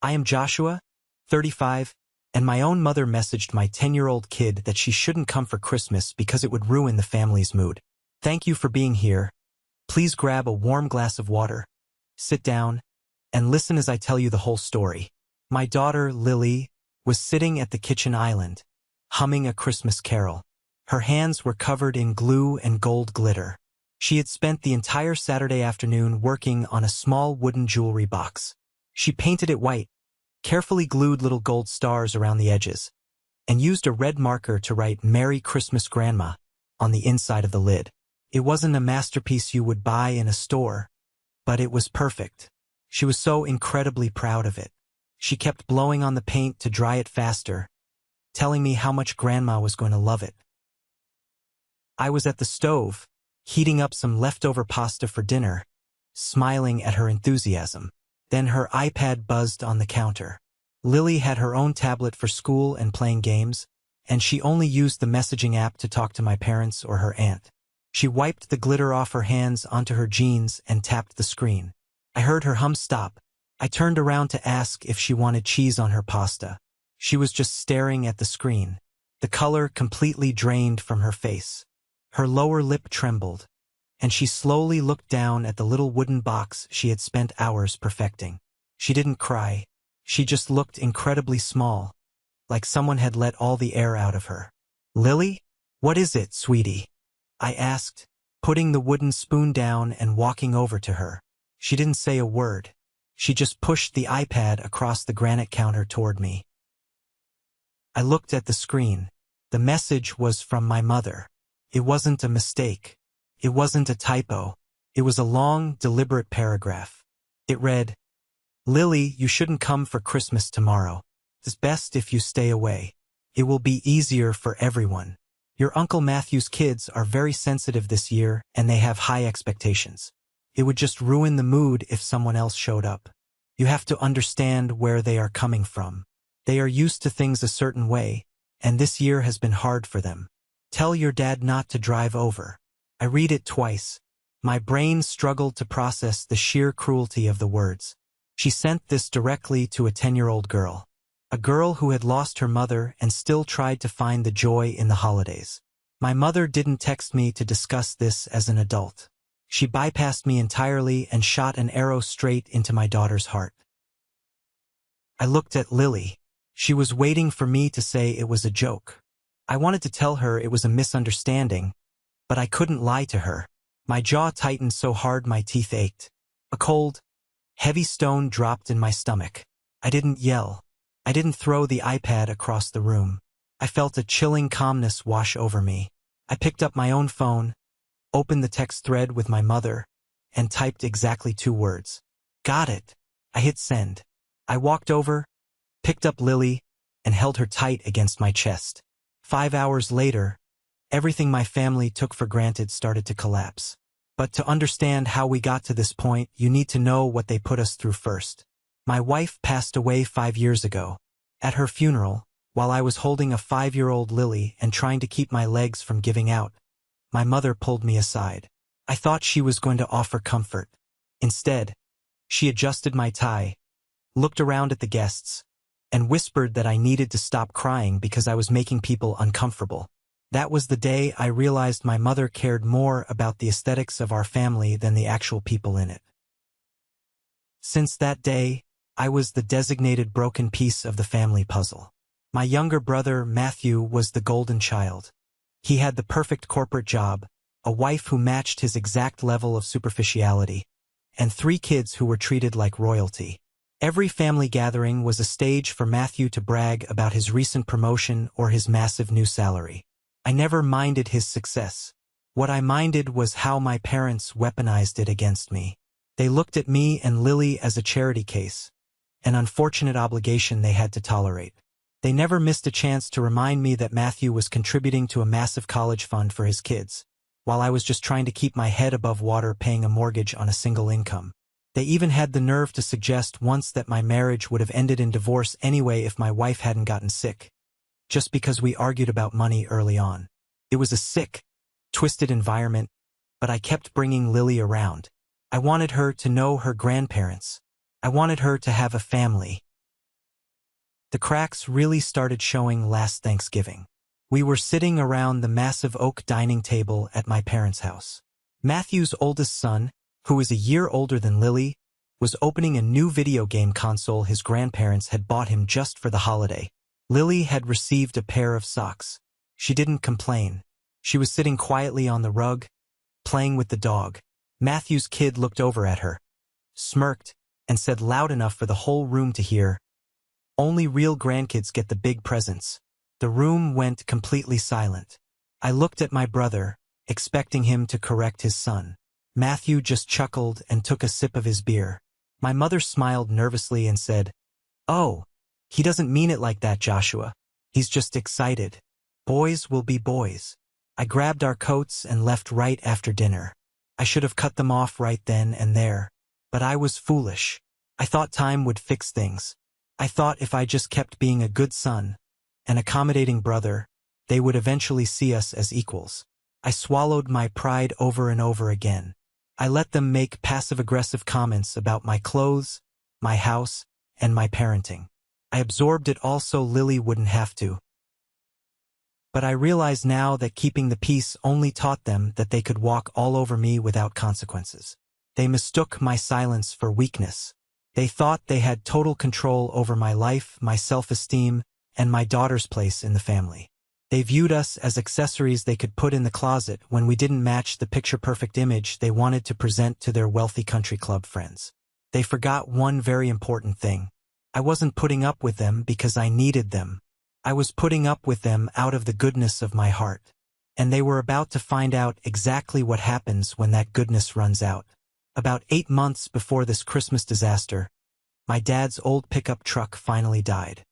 I am Joshua, 35, and my own mother messaged my 10-year-old kid that she shouldn't come for Christmas because it would ruin the family's mood. Thank you for being here. Please grab a warm glass of water, sit down, and listen as I tell you the whole story. My daughter, Lily, was sitting at the kitchen island, humming a Christmas carol. Her hands were covered in glue and gold glitter. She had spent the entire Saturday afternoon working on a small wooden jewelry box. She painted it white, carefully glued little gold stars around the edges, and used a red marker to write "Merry Christmas, Grandma" on the inside of the lid. It wasn't a masterpiece you would buy in a store, but it was perfect. She was so incredibly proud of it. She kept blowing on the paint to dry it faster, telling me how much Grandma was going to love it. I was at the stove, heating up some leftover pasta for dinner, smiling at her enthusiasm. Then her iPad buzzed on the counter. Lily had her own tablet for school and playing games, and she only used the messaging app to talk to my parents or her aunt. She wiped the glitter off her hands onto her jeans and tapped the screen. I heard her hum stop. I turned around to ask if she wanted cheese on her pasta. She was just staring at the screen. The color completely drained from her face. Her lower lip trembled, and she slowly looked down at the little wooden box she had spent hours perfecting. She didn't cry. She just looked incredibly small, like someone had let all the air out of her. "Lily? What is it, sweetie?" I asked, putting the wooden spoon down and walking over to her. She didn't say a word. She just pushed the iPad across the granite counter toward me. I looked at the screen. The message was from my mother. It wasn't a mistake. It wasn't a typo. It was a long, deliberate paragraph. It read, "Lily, you shouldn't come for Christmas tomorrow. It's best if you stay away. It will be easier for everyone. Your Uncle Matthew's kids are very sensitive this year and they have high expectations. It would just ruin the mood if someone else showed up. You have to understand where they are coming from. They are used to things a certain way, and this year has been hard for them. Tell your dad not to drive over." I read it twice. My brain struggled to process the sheer cruelty of the words. She sent this directly to a 10-year-old girl. A girl who had lost her mother and still tried to find the joy in the holidays. My mother didn't text me to discuss this as an adult. She bypassed me entirely and shot an arrow straight into my daughter's heart. I looked at Lily. She was waiting for me to say it was a joke. I wanted to tell her it was a misunderstanding, but I couldn't lie to her. My jaw tightened so hard my teeth ached. A cold, heavy stone dropped in my stomach. I didn't yell. I didn't throw the iPad across the room. I felt a chilling calmness wash over me. I picked up my own phone, opened the text thread with my mother, and typed exactly 2 words. "Got it." I hit send. I walked over, picked up Lily, and held her tight against my chest. 5 hours later, everything my family took for granted started to collapse. But to understand how we got to this point, you need to know what they put us through first. My wife passed away 5 years ago. At her funeral, while I was holding a 5-year-old Lily and trying to keep my legs from giving out, my mother pulled me aside. I thought she was going to offer comfort. Instead, she adjusted my tie, looked around at the guests, and whispered that I needed to stop crying because I was making people uncomfortable. That was the day I realized my mother cared more about the aesthetics of our family than the actual people in it. Since that day, I was the designated broken piece of the family puzzle. My younger brother, Matthew, was the golden child. He had the perfect corporate job, a wife who matched his exact level of superficiality, and 3 kids who were treated like royalty. Every family gathering was a stage for Matthew to brag about his recent promotion or his massive new salary. I never minded his success. What I minded was how my parents weaponized it against me. They looked at me and Lily as a charity case, an unfortunate obligation they had to tolerate. They never missed a chance to remind me that Matthew was contributing to a massive college fund for his kids, while I was just trying to keep my head above water paying a mortgage on a single income. They even had the nerve to suggest once that my marriage would have ended in divorce anyway if my wife hadn't gotten sick, just because we argued about money early on. It was a sick, twisted environment, but I kept bringing Lily around. I wanted her to know her grandparents. I wanted her to have a family. The cracks really started showing last Thanksgiving. We were sitting around the massive oak dining table at my parents' house. Matthew's oldest son, who was a year older than Lily, was opening a new video game console his grandparents had bought him just for the holiday. Lily had received a pair of socks. She didn't complain. She was sitting quietly on the rug, playing with the dog. Matthew's kid looked over at her, smirked, and said loud enough for the whole room to hear, "Only real grandkids get the big presents." The room went completely silent. I looked at my brother, expecting him to correct his son. Matthew just chuckled and took a sip of his beer. My mother smiled nervously and said, "Oh, he doesn't mean it like that, Joshua. He's just excited. Boys will be boys." I grabbed our coats and left right after dinner. I should have cut them off right then and there, but I was foolish. I thought time would fix things. I thought if I just kept being a good son, an accommodating brother, they would eventually see us as equals. I swallowed my pride over and over again. I let them make passive-aggressive comments about my clothes, my house, and my parenting. I absorbed it all so Lily wouldn't have to. But I realize now that keeping the peace only taught them that they could walk all over me without consequences. They mistook my silence for weakness. They thought they had total control over my life, my self-esteem, and my daughter's place in the family. They viewed us as accessories they could put in the closet when we didn't match the picture-perfect image they wanted to present to their wealthy country club friends. They forgot one very important thing. I wasn't putting up with them because I needed them. I was putting up with them out of the goodness of my heart. And they were about to find out exactly what happens when that goodness runs out. About 8 months before this Christmas disaster, my dad's old pickup truck finally died.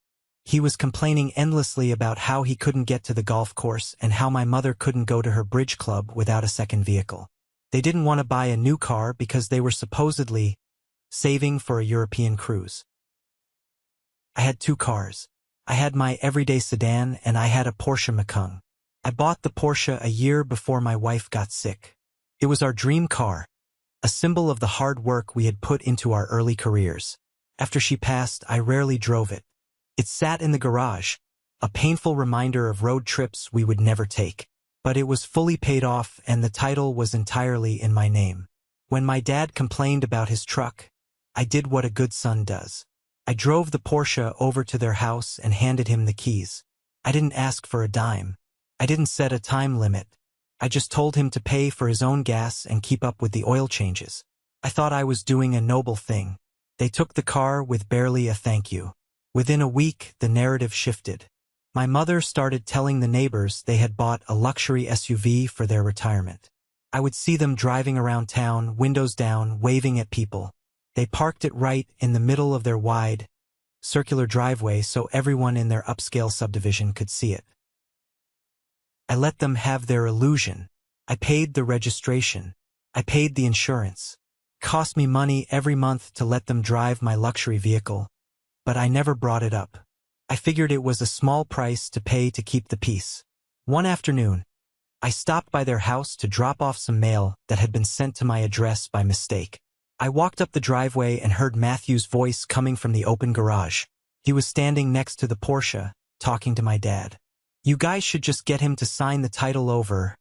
He was complaining endlessly about how he couldn't get to the golf course and how my mother couldn't go to her bridge club without a second vehicle. They didn't want to buy a new car because they were supposedly saving for a European cruise. I had 2 cars. I had my everyday sedan and I had a Porsche Macan. I bought the Porsche a year before my wife got sick. It was our dream car, a symbol of the hard work we had put into our early careers. After she passed, I rarely drove it. It sat in the garage, a painful reminder of road trips we would never take. But it was fully paid off and the title was entirely in my name. When my dad complained about his truck, I did what a good son does. I drove the Porsche over to their house and handed him the keys. I didn't ask for a dime. I didn't set a time limit. I just told him to pay for his own gas and keep up with the oil changes. I thought I was doing a noble thing. They took the car with barely a thank you. Within a week, the narrative shifted. My mother started telling the neighbors they had bought a luxury SUV for their retirement. I would see them driving around town, windows down, waving at people. They parked it right in the middle of their wide, circular driveway so everyone in their upscale subdivision could see it. I let them have their illusion. I paid the registration. I paid the insurance. It cost me money every month to let them drive my luxury vehicle, but I never brought it up. I figured it was a small price to pay to keep the peace. One afternoon, I stopped by their house to drop off some mail that had been sent to my address by mistake. I walked up the driveway and heard Matthew's voice coming from the open garage. He was standing next to the Porsche, talking to my dad. "You guys should just get him to sign the title over,"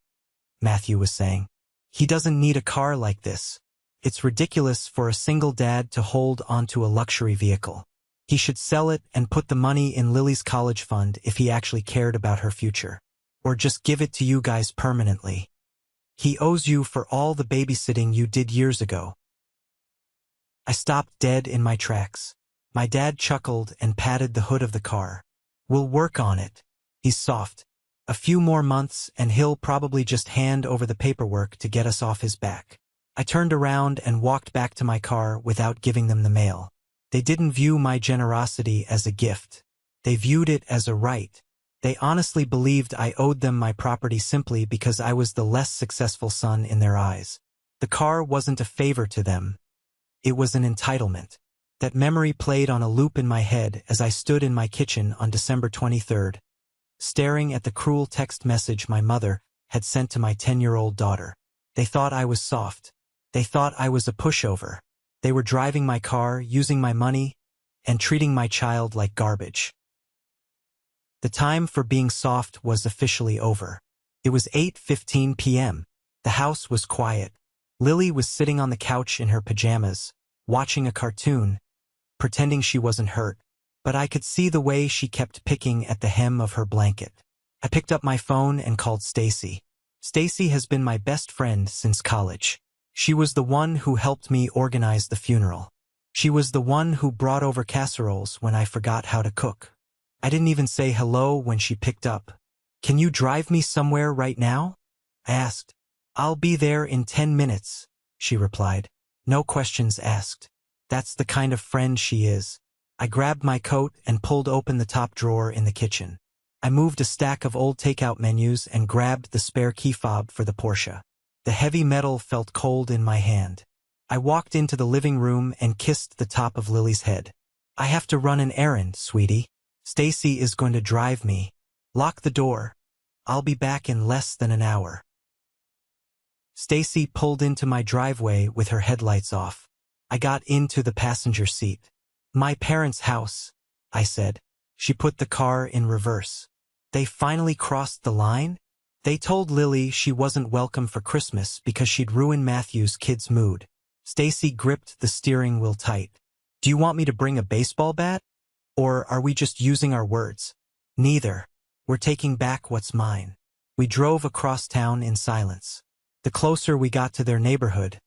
Matthew was saying. "He doesn't need a car like this. It's ridiculous for a single dad to hold onto a luxury vehicle. He should sell it and put the money in Lily's college fund if he actually cared about her future. Or just give it to you guys permanently. He owes you for all the babysitting you did years ago." I stopped dead in my tracks. My dad chuckled and patted the hood of the car. "We'll work on it. He's soft. A few more months and he'll probably just hand over the paperwork to get us off his back." I turned around and walked back to my car without giving them the mail. They didn't view my generosity as a gift. They viewed it as a right. They honestly believed I owed them my property simply because I was the less successful son in their eyes. The car wasn't a favor to them. It was an entitlement. That memory played on a loop in my head as I stood in my kitchen on December 23rd, staring at the cruel text message my mother had sent to my 10-year-old daughter. They thought I was soft. They thought I was a pushover. They were driving my car, using my money, and treating my child like garbage. The time for being soft was officially over. It was 8:15 p.m. The house was quiet. Lily was sitting on the couch in her pajamas, watching a cartoon, pretending she wasn't hurt, but I could see the way she kept picking at the hem of her blanket. I picked up my phone and called Stacy. Stacy has been my best friend since college. She was the one who helped me organize the funeral. She was the one who brought over casseroles when I forgot how to cook. I didn't even say hello when she picked up. "Can you drive me somewhere right now?" I asked. "I'll be there in 10 minutes, she replied. No questions asked. That's the kind of friend she is. I grabbed my coat and pulled open the top drawer in the kitchen. I moved a stack of old takeout menus and grabbed the spare key fob for the Porsche. The heavy metal felt cold in my hand. I walked into the living room and kissed the top of Lily's head. "I have to run an errand, sweetie. Stacy is going to drive me. Lock the door. I'll be back in less than an hour." Stacy pulled into my driveway with her headlights off. I got into the passenger seat. "My parents' house," I said. She put the car in reverse. "They finally crossed the line?" They told Lily she wasn't welcome for Christmas because she'd ruined Matthew's kid's mood. Stacy gripped the steering wheel tight. "Do you want me to bring a baseball bat? Or are we just using our words?" "Neither. We're taking back what's mine." We drove across town in silence. The closer we got to their neighborhood,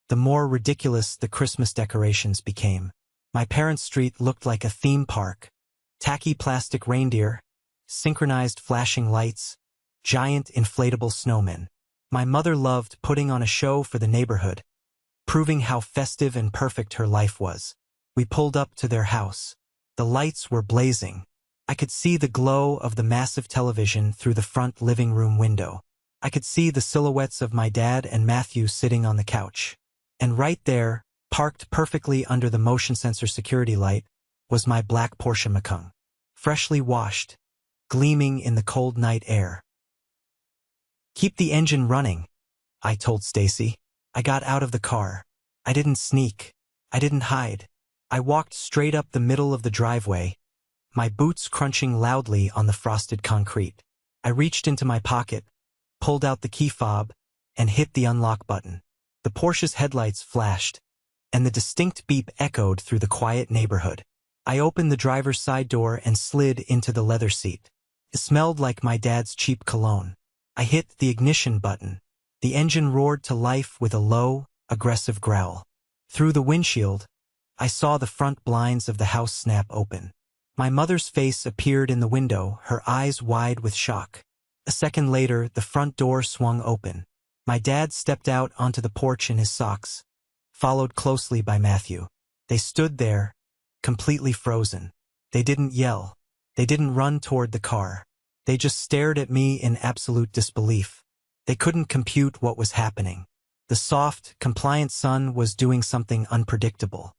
the more ridiculous the Christmas decorations became. My parents' street looked like a theme park. Tacky plastic reindeer, synchronized flashing lights, giant inflatable snowmen. My mother loved putting on a show for the neighborhood, proving how festive and perfect her life was. We pulled up to their house. The lights were blazing. I could see the glow of the massive television through the front living room window. I could see the silhouettes of my dad and Matthew sitting on the couch. And right there, parked perfectly under the motion sensor security light, was my black Porsche Macan, freshly washed, gleaming in the cold night air. "Keep the engine running," I told Stacy. I got out of the car. I didn't sneak. I didn't hide. I walked straight up the middle of the driveway, my boots crunching loudly on the frosted concrete. I reached into my pocket, pulled out the key fob, and hit the unlock button. The Porsche's headlights flashed, and the distinct beep echoed through the quiet neighborhood. I opened the driver's side door and slid into the leather seat. It smelled like my dad's cheap cologne. I hit the ignition button. The engine roared to life with a low, aggressive growl. Through the windshield, I saw the front blinds of the house snap open. My mother's face appeared in the window, her eyes wide with shock. A second later, the front door swung open. My dad stepped out onto the porch in his socks, followed closely by Matthew. They stood there, completely frozen. They didn't yell. They didn't run toward the car. They just stared at me in absolute disbelief. They couldn't compute what was happening. The soft, compliant son was doing something unpredictable.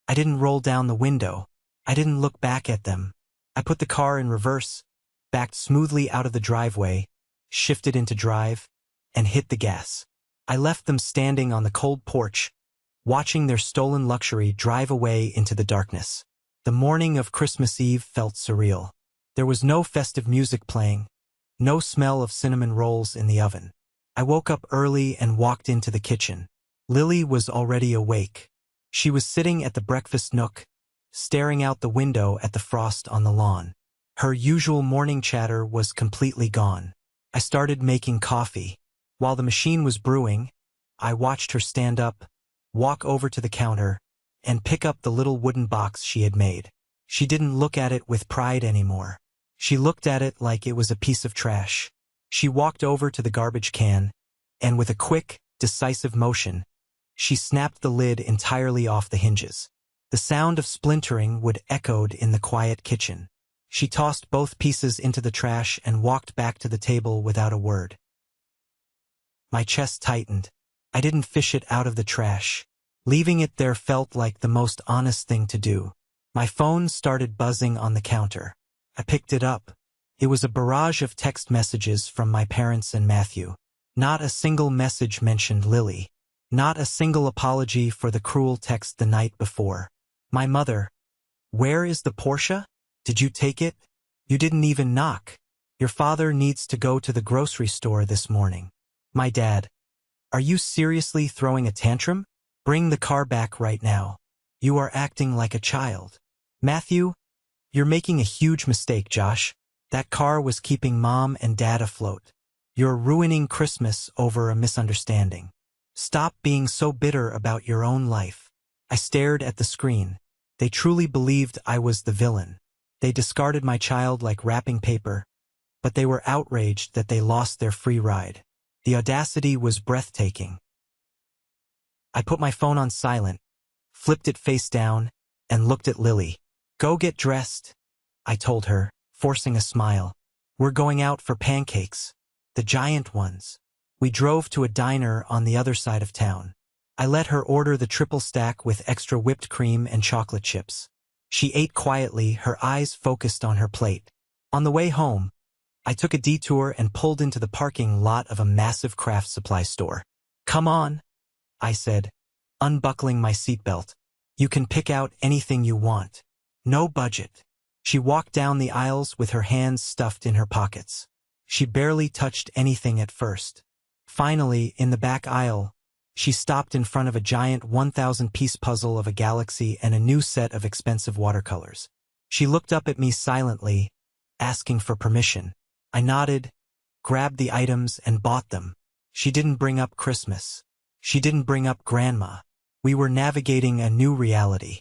I didn't roll down the window. I didn't look back at them. I put the car in reverse, backed smoothly out of the driveway, shifted into drive, and hit the gas. I left them standing on the cold porch, watching their stolen luxury drive away into the darkness. The morning of Christmas Eve felt surreal. There was no festive music playing, no smell of cinnamon rolls in the oven. I woke up early and walked into the kitchen. Lily was already awake. She was sitting at the breakfast nook, staring out the window at the frost on the lawn. Her usual morning chatter was completely gone. I started making coffee. While the machine was brewing, I watched her stand up, walk over to the counter, and pick up the little wooden box she had made. She didn't look at it with pride anymore. She looked at it like it was a piece of trash. She walked over to the garbage can, and with a quick, decisive motion, she snapped the lid entirely off the hinges. The sound of splintering would echoed in the quiet kitchen. She tossed both pieces into the trash and walked back to the table without a word. My chest tightened. I didn't fish it out of the trash. Leaving it there felt like the most honest thing to do. My phone started buzzing on the counter. I picked it up. It was a barrage of text messages from my parents and Matthew. Not a single message mentioned Lily. Not a single apology for the cruel text the night before. My mother, "Where is the Porsche? Did you take it?" You didn't even knock. Your father needs to go to the grocery store this morning. My dad. Are you seriously throwing a tantrum? Bring the car back right now. You are acting like a child. Matthew, you're making a huge mistake, Josh. That car was keeping Mom and Dad afloat. You're ruining Christmas over a misunderstanding. Stop being so bitter about your own life. I stared at the screen. They truly believed I was the villain. They discarded my child like wrapping paper, but they were outraged that they lost their free ride. The audacity was breathtaking. I put my phone on silent, flipped it face down, and looked at Lily. Go get dressed, I told her, forcing a smile. We're going out for pancakes. The giant ones. We drove to a diner on the other side of town. I let her order the triple stack with extra whipped cream and chocolate chips. She ate quietly, her eyes focused on her plate. On the way home, I took a detour and pulled into the parking lot of a massive craft supply store. Come on, I said, unbuckling my seatbelt. You can pick out anything you want. No budget. She walked down the aisles with her hands stuffed in her pockets. She barely touched anything at first. Finally, in the back aisle, she stopped in front of a giant 1,000-piece puzzle of a galaxy and a new set of expensive watercolors. She looked up at me silently, asking for permission. I nodded, grabbed the items, and bought them. She didn't bring up Christmas. She didn't bring up Grandma. We were navigating a new reality.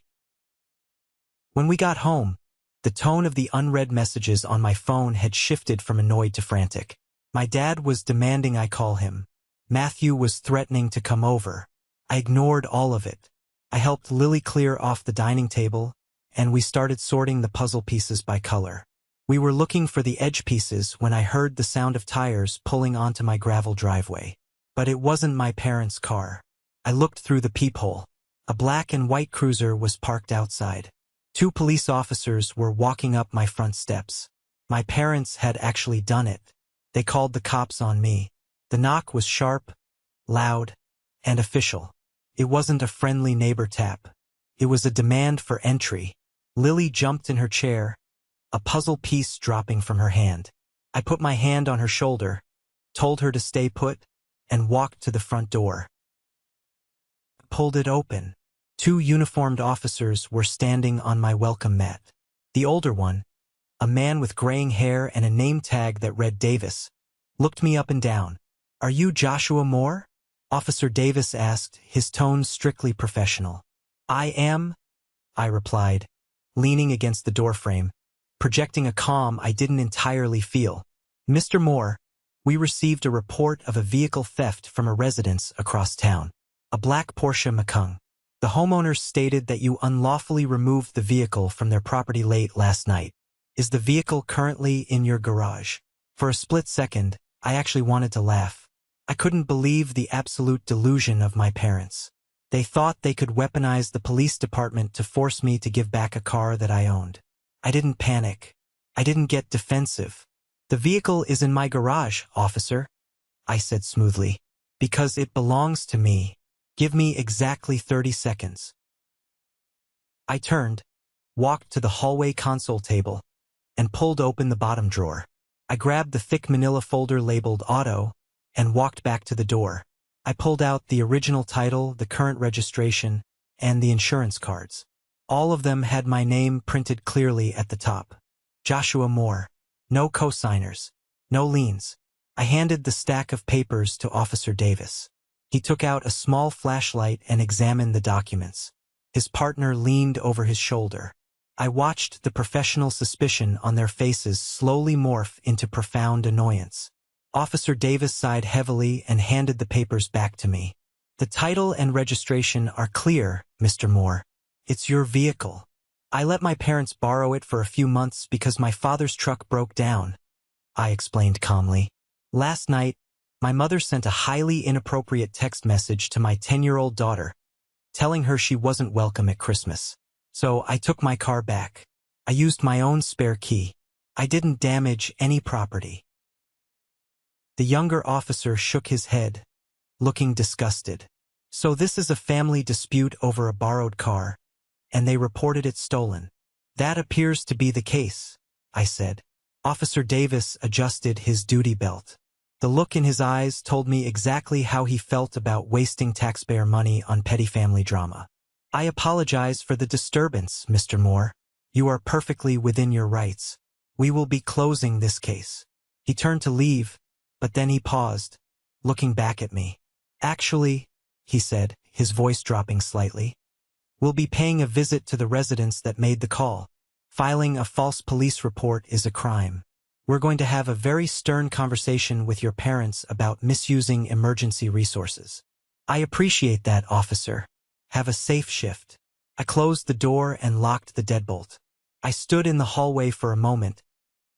When we got home, the tone of the unread messages on my phone had shifted from annoyed to frantic. My dad was demanding I call him. Matthew was threatening to come over. I ignored all of it. I helped Lily clear off the dining table, and we started sorting the puzzle pieces by color. We were looking for the edge pieces when I heard the sound of tires pulling onto my gravel driveway. But it wasn't my parents' car. I looked through the peephole. A black and white cruiser was parked outside. 2 police officers were walking up my front steps. My parents had actually done it. They called the cops on me. The knock was sharp, loud, and official. It wasn't a friendly neighbor tap. It was a demand for entry. Lily jumped in her chair, a puzzle piece dropping from her hand. I put my hand on her shoulder, told her to stay put, and walked to the front door. Pulled it open. 2 uniformed officers were standing on my welcome mat. The older one, a man with graying hair and a name tag that read Davis, looked me up and down. Are you Joshua Moore? Officer Davis asked, his tone strictly professional. I am, I replied, leaning against the doorframe, projecting a calm I didn't entirely feel. Mr. Moore, we received a report of a vehicle theft from a residence across town. A black Porsche Macan. The homeowners stated that you unlawfully removed the vehicle from their property late last night. Is the vehicle currently in your garage? For a split second, I actually wanted to laugh. I couldn't believe the absolute delusion of my parents. They thought they could weaponize the police department to force me to give back a car that I owned. I didn't panic. I didn't get defensive. The vehicle is in my garage, officer, I said smoothly. Because it belongs to me. Give me exactly 30 seconds. I turned, walked to the hallway console table, and pulled open the bottom drawer. I grabbed the thick manila folder labeled Auto and walked back to the door. I pulled out the original title, the current registration, and the insurance cards. All of them had my name printed clearly at the top. Joshua Moore. No co-signers. No liens. I handed the stack of papers to Officer Davis. He took out a small flashlight and examined the documents. His partner leaned over his shoulder. I watched the professional suspicion on their faces slowly morph into profound annoyance. Officer Davis sighed heavily and handed the papers back to me. The title and registration are clear, Mr. Moore. It's your vehicle. I let my parents borrow it for a few months because my father's truck broke down, I explained calmly. Last night, my mother sent a highly inappropriate text message to my 10-year-old daughter, telling her she wasn't welcome at Christmas. So I took my car back. I used my own spare key. I didn't damage any property. The younger officer shook his head, looking disgusted. So this is a family dispute over a borrowed car, and they reported it stolen. That appears to be the case, I said. Officer Davis adjusted his duty belt. The look in his eyes told me exactly how he felt about wasting taxpayer money on petty family drama. I apologize for the disturbance, Mr. Moore. You are perfectly within your rights. We will be closing this case. He turned to leave, but then he paused, looking back at me. Actually, he said, his voice dropping slightly, we'll be paying a visit to the residence that made the call. Filing a false police report is a crime. We're going to have a very stern conversation with your parents about misusing emergency resources. I appreciate that, officer. Have a safe shift. I closed the door and locked the deadbolt. I stood in the hallway for a moment,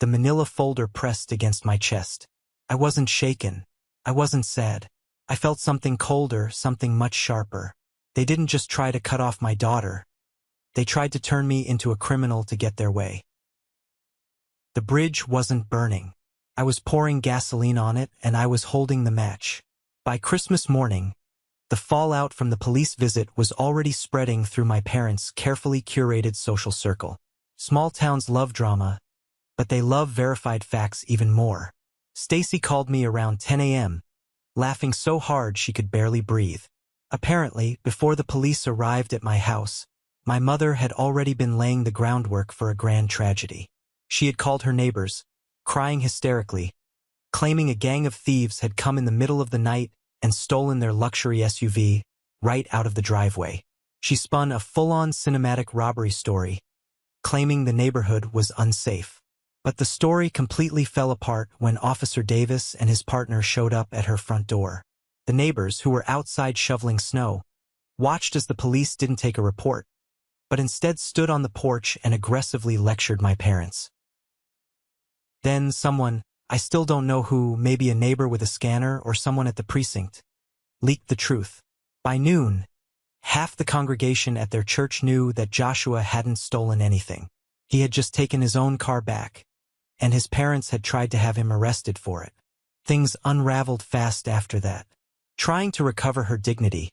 the manila folder pressed against my chest. I wasn't shaken. I wasn't sad. I felt something colder, something much sharper. They didn't just try to cut off my daughter. They tried to turn me into a criminal to get their way. The bridge wasn't burning. I was pouring gasoline on it, and I was holding the match. By Christmas morning, the fallout from the police visit was already spreading through my parents' carefully curated social circle. Small towns love drama, but they love verified facts even more. Stacy called me around 10 a.m., laughing so hard she could barely breathe. Apparently, before the police arrived at my house, my mother had already been laying the groundwork for a grand tragedy. She had called her neighbors, crying hysterically, claiming a gang of thieves had come in the middle of the night and stolen their luxury SUV right out of the driveway. She spun a full-on cinematic robbery story, claiming the neighborhood was unsafe. But the story completely fell apart when Officer Davis and his partner showed up at her front door. The neighbors, who were outside shoveling snow, watched as the police didn't take a report, but instead stood on the porch and aggressively lectured my parents. Then someone, I still don't know who, maybe a neighbor with a scanner or someone at the precinct, leaked the truth. By noon, half the congregation at their church knew that Joshua hadn't stolen anything. He had just taken his own car back, and his parents had tried to have him arrested for it. Things unraveled fast after that. Trying to recover her dignity,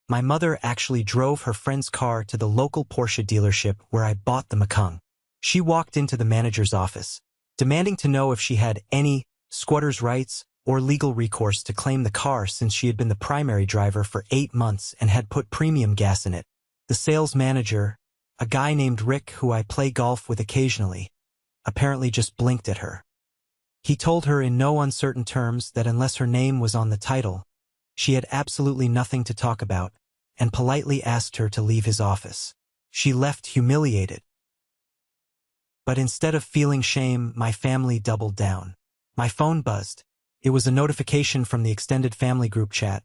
my mother actually drove her friend's car to the local Porsche dealership where I bought the Mustang. She walked into the manager's office, demanding to know if she had any squatter's rights or legal recourse to claim the car since she had been the primary driver for 8 months and had put premium gas in it. The sales manager, a guy named Rick who I play golf with occasionally, apparently just blinked at her. He told her in no uncertain terms that unless her name was on the title, she had absolutely nothing to talk about, and politely asked her to leave his office. She left humiliated. But instead of feeling shame, my family doubled down. My phone buzzed. It was a notification from the extended family group chat,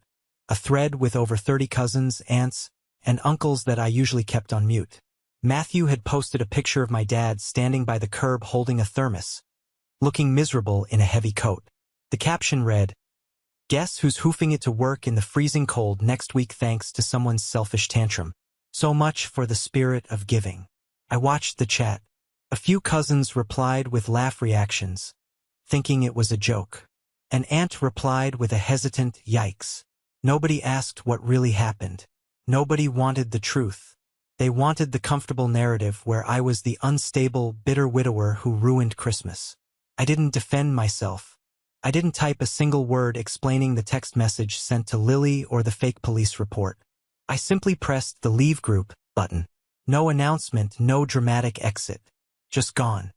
a thread with over 30 cousins, aunts, and uncles that I usually kept on mute. Matthew had posted a picture of my dad standing by the curb holding a thermos, looking miserable in a heavy coat. The caption read, "Guess who's hoofing it to work in the freezing cold next week thanks to someone's selfish tantrum. So much for the spirit of giving." I watched the chat. A few cousins replied with laugh reactions, thinking it was a joke. An aunt replied with a hesitant yikes. Nobody asked what really happened. Nobody wanted the truth. They wanted the comfortable narrative where I was the unstable, bitter widower who ruined Christmas. I didn't defend myself. I didn't type a single word explaining the text message sent to Lily or the fake police report. I simply pressed the Leave Group button. No announcement, no dramatic exit. Just gone.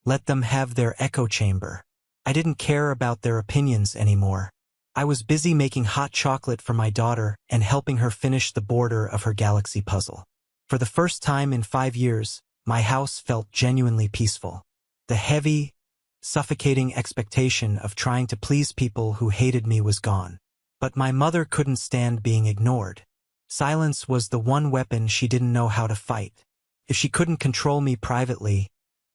Let them have their echo chamber. I didn't care about their opinions anymore. I was busy making hot chocolate for my daughter and helping her finish the border of her galaxy puzzle. For the first time in 5 years, my house felt genuinely peaceful. The heavy, suffocating expectation of trying to please people who hated me was gone. But my mother couldn't stand being ignored. Silence was the one weapon she didn't know how to fight. If she couldn't control me privately,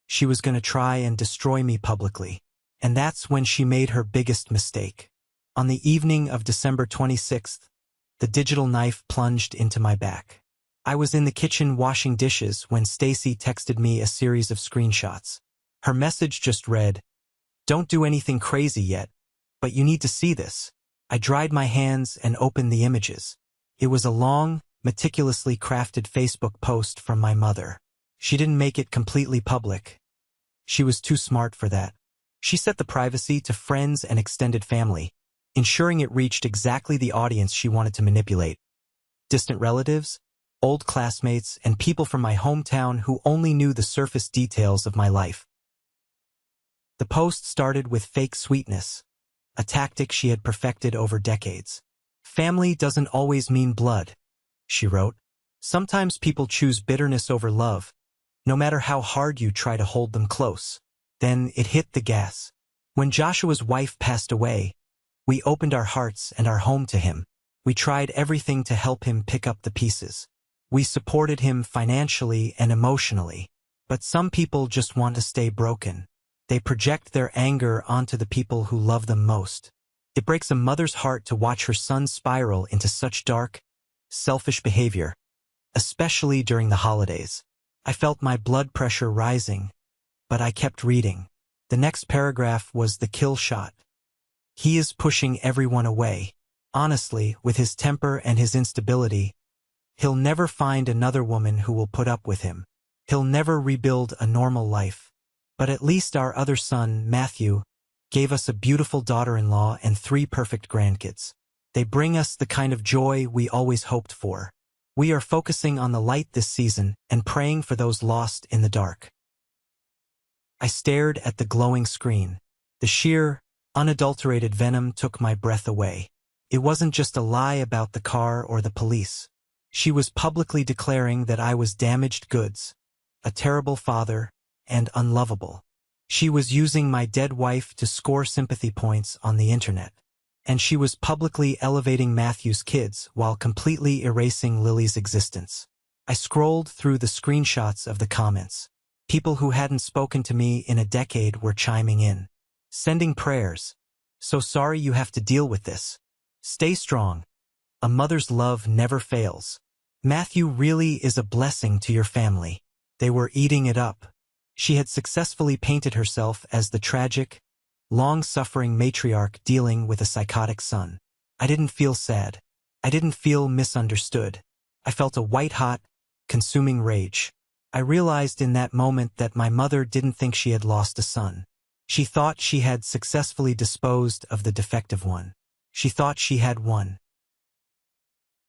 she was going to try and destroy me publicly. And that's when she made her biggest mistake. On the evening of December 26th, the digital knife plunged into my back. I was in the kitchen washing dishes when Stacy texted me a series of screenshots. Her message just read, "Don't do anything crazy yet, but you need to see this." I dried my hands and opened the images. It was a long, meticulously crafted Facebook post from my mother. She didn't make it completely public. She was too smart for that. She set the privacy to friends and extended family, ensuring it reached exactly the audience she wanted to manipulate. Distant relatives, old classmates, and people from my hometown who only knew the surface details of my life. The post started with fake sweetness, a tactic she had perfected over decades. "Family doesn't always mean blood," she wrote. "Sometimes people choose bitterness over love, no matter how hard you try to hold them close." Then it hit the gas. When Joshua's wife passed away, we opened our hearts and our home to him. We tried everything to help him pick up the pieces. We supported him financially and emotionally. But some people just want to stay broken. They project their anger onto the people who love them most. It breaks a mother's heart to watch her son spiral into such dark, selfish behavior, especially during the holidays. I felt my blood pressure rising, but I kept reading. The next paragraph was the kill shot. "He is pushing everyone away. Honestly, with his temper and his instability, he'll never find another woman who will put up with him. He'll never rebuild a normal life. But at least our other son, Matthew, gave us a beautiful daughter-in-law and 3 perfect grandkids. They bring us the kind of joy we always hoped for. We are focusing on the light this season and praying for those lost in the dark." I stared at the glowing screen. The sheer, unadulterated venom took my breath away. It wasn't just a lie about the car or the police. She was publicly declaring that I was damaged goods, a terrible father, and unlovable. She was using my dead wife to score sympathy points on the internet. And she was publicly elevating Matthew's kids while completely erasing Lily's existence. I scrolled through the screenshots of the comments. People who hadn't spoken to me in a decade were chiming in, sending prayers. "So sorry you have to deal with this. Stay strong. A mother's love never fails. Matthew really is a blessing to your family." They were eating it up. She had successfully painted herself as the tragic, long-suffering matriarch dealing with a psychotic son. I didn't feel sad. I didn't feel misunderstood. I felt a white-hot, consuming rage. I realized in that moment that my mother didn't think she had lost a son. She thought she had successfully disposed of the defective one. She thought she had won.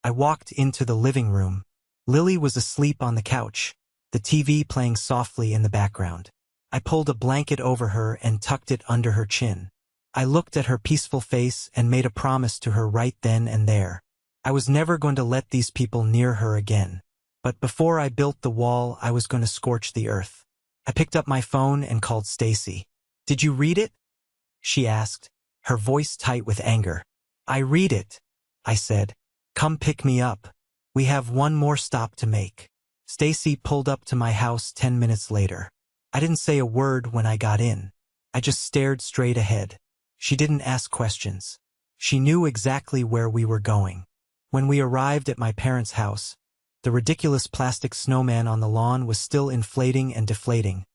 I walked into the living room. Lily was asleep on the couch, the TV playing softly in the background. I pulled a blanket over her and tucked it under her chin. I looked at her peaceful face and made a promise to her right then and there. I was never going to let these people near her again. But before I built the wall, I was going to scorch the earth. I picked up my phone and called Stacy. "Did you read it?" she asked, her voice tight with anger. "I read it," I said. "Come pick me up. We have one more stop to make." Stacy pulled up to my house 10 minutes later. I didn't say a word when I got in. I just stared straight ahead. She didn't ask questions. She knew exactly where we were going. When we arrived at my parents' house, the ridiculous plastic snowman on the lawn was still inflating and deflating,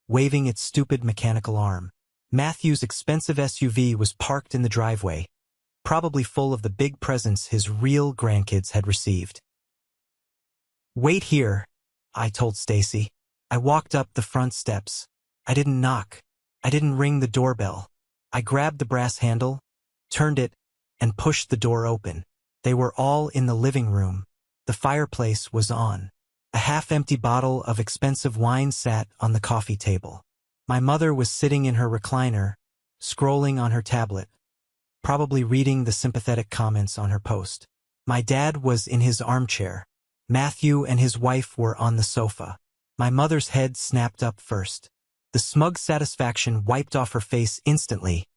waving its stupid mechanical arm. Matthew's expensive SUV was parked in the driveway, probably full of the big presents his real grandkids had received. "Wait here," I told Stacy. I walked up the front steps. I didn't knock. I didn't ring the doorbell. I grabbed the brass handle, turned it, and pushed the door open. They were all in the living room. The fireplace was on. A half-empty bottle of expensive wine sat on the coffee table. My mother was sitting in her recliner, scrolling on her tablet, probably reading the sympathetic comments on her post. My dad was in his armchair. Matthew and his wife were on the sofa. My mother's head snapped up first. The smug satisfaction wiped off her face instantly,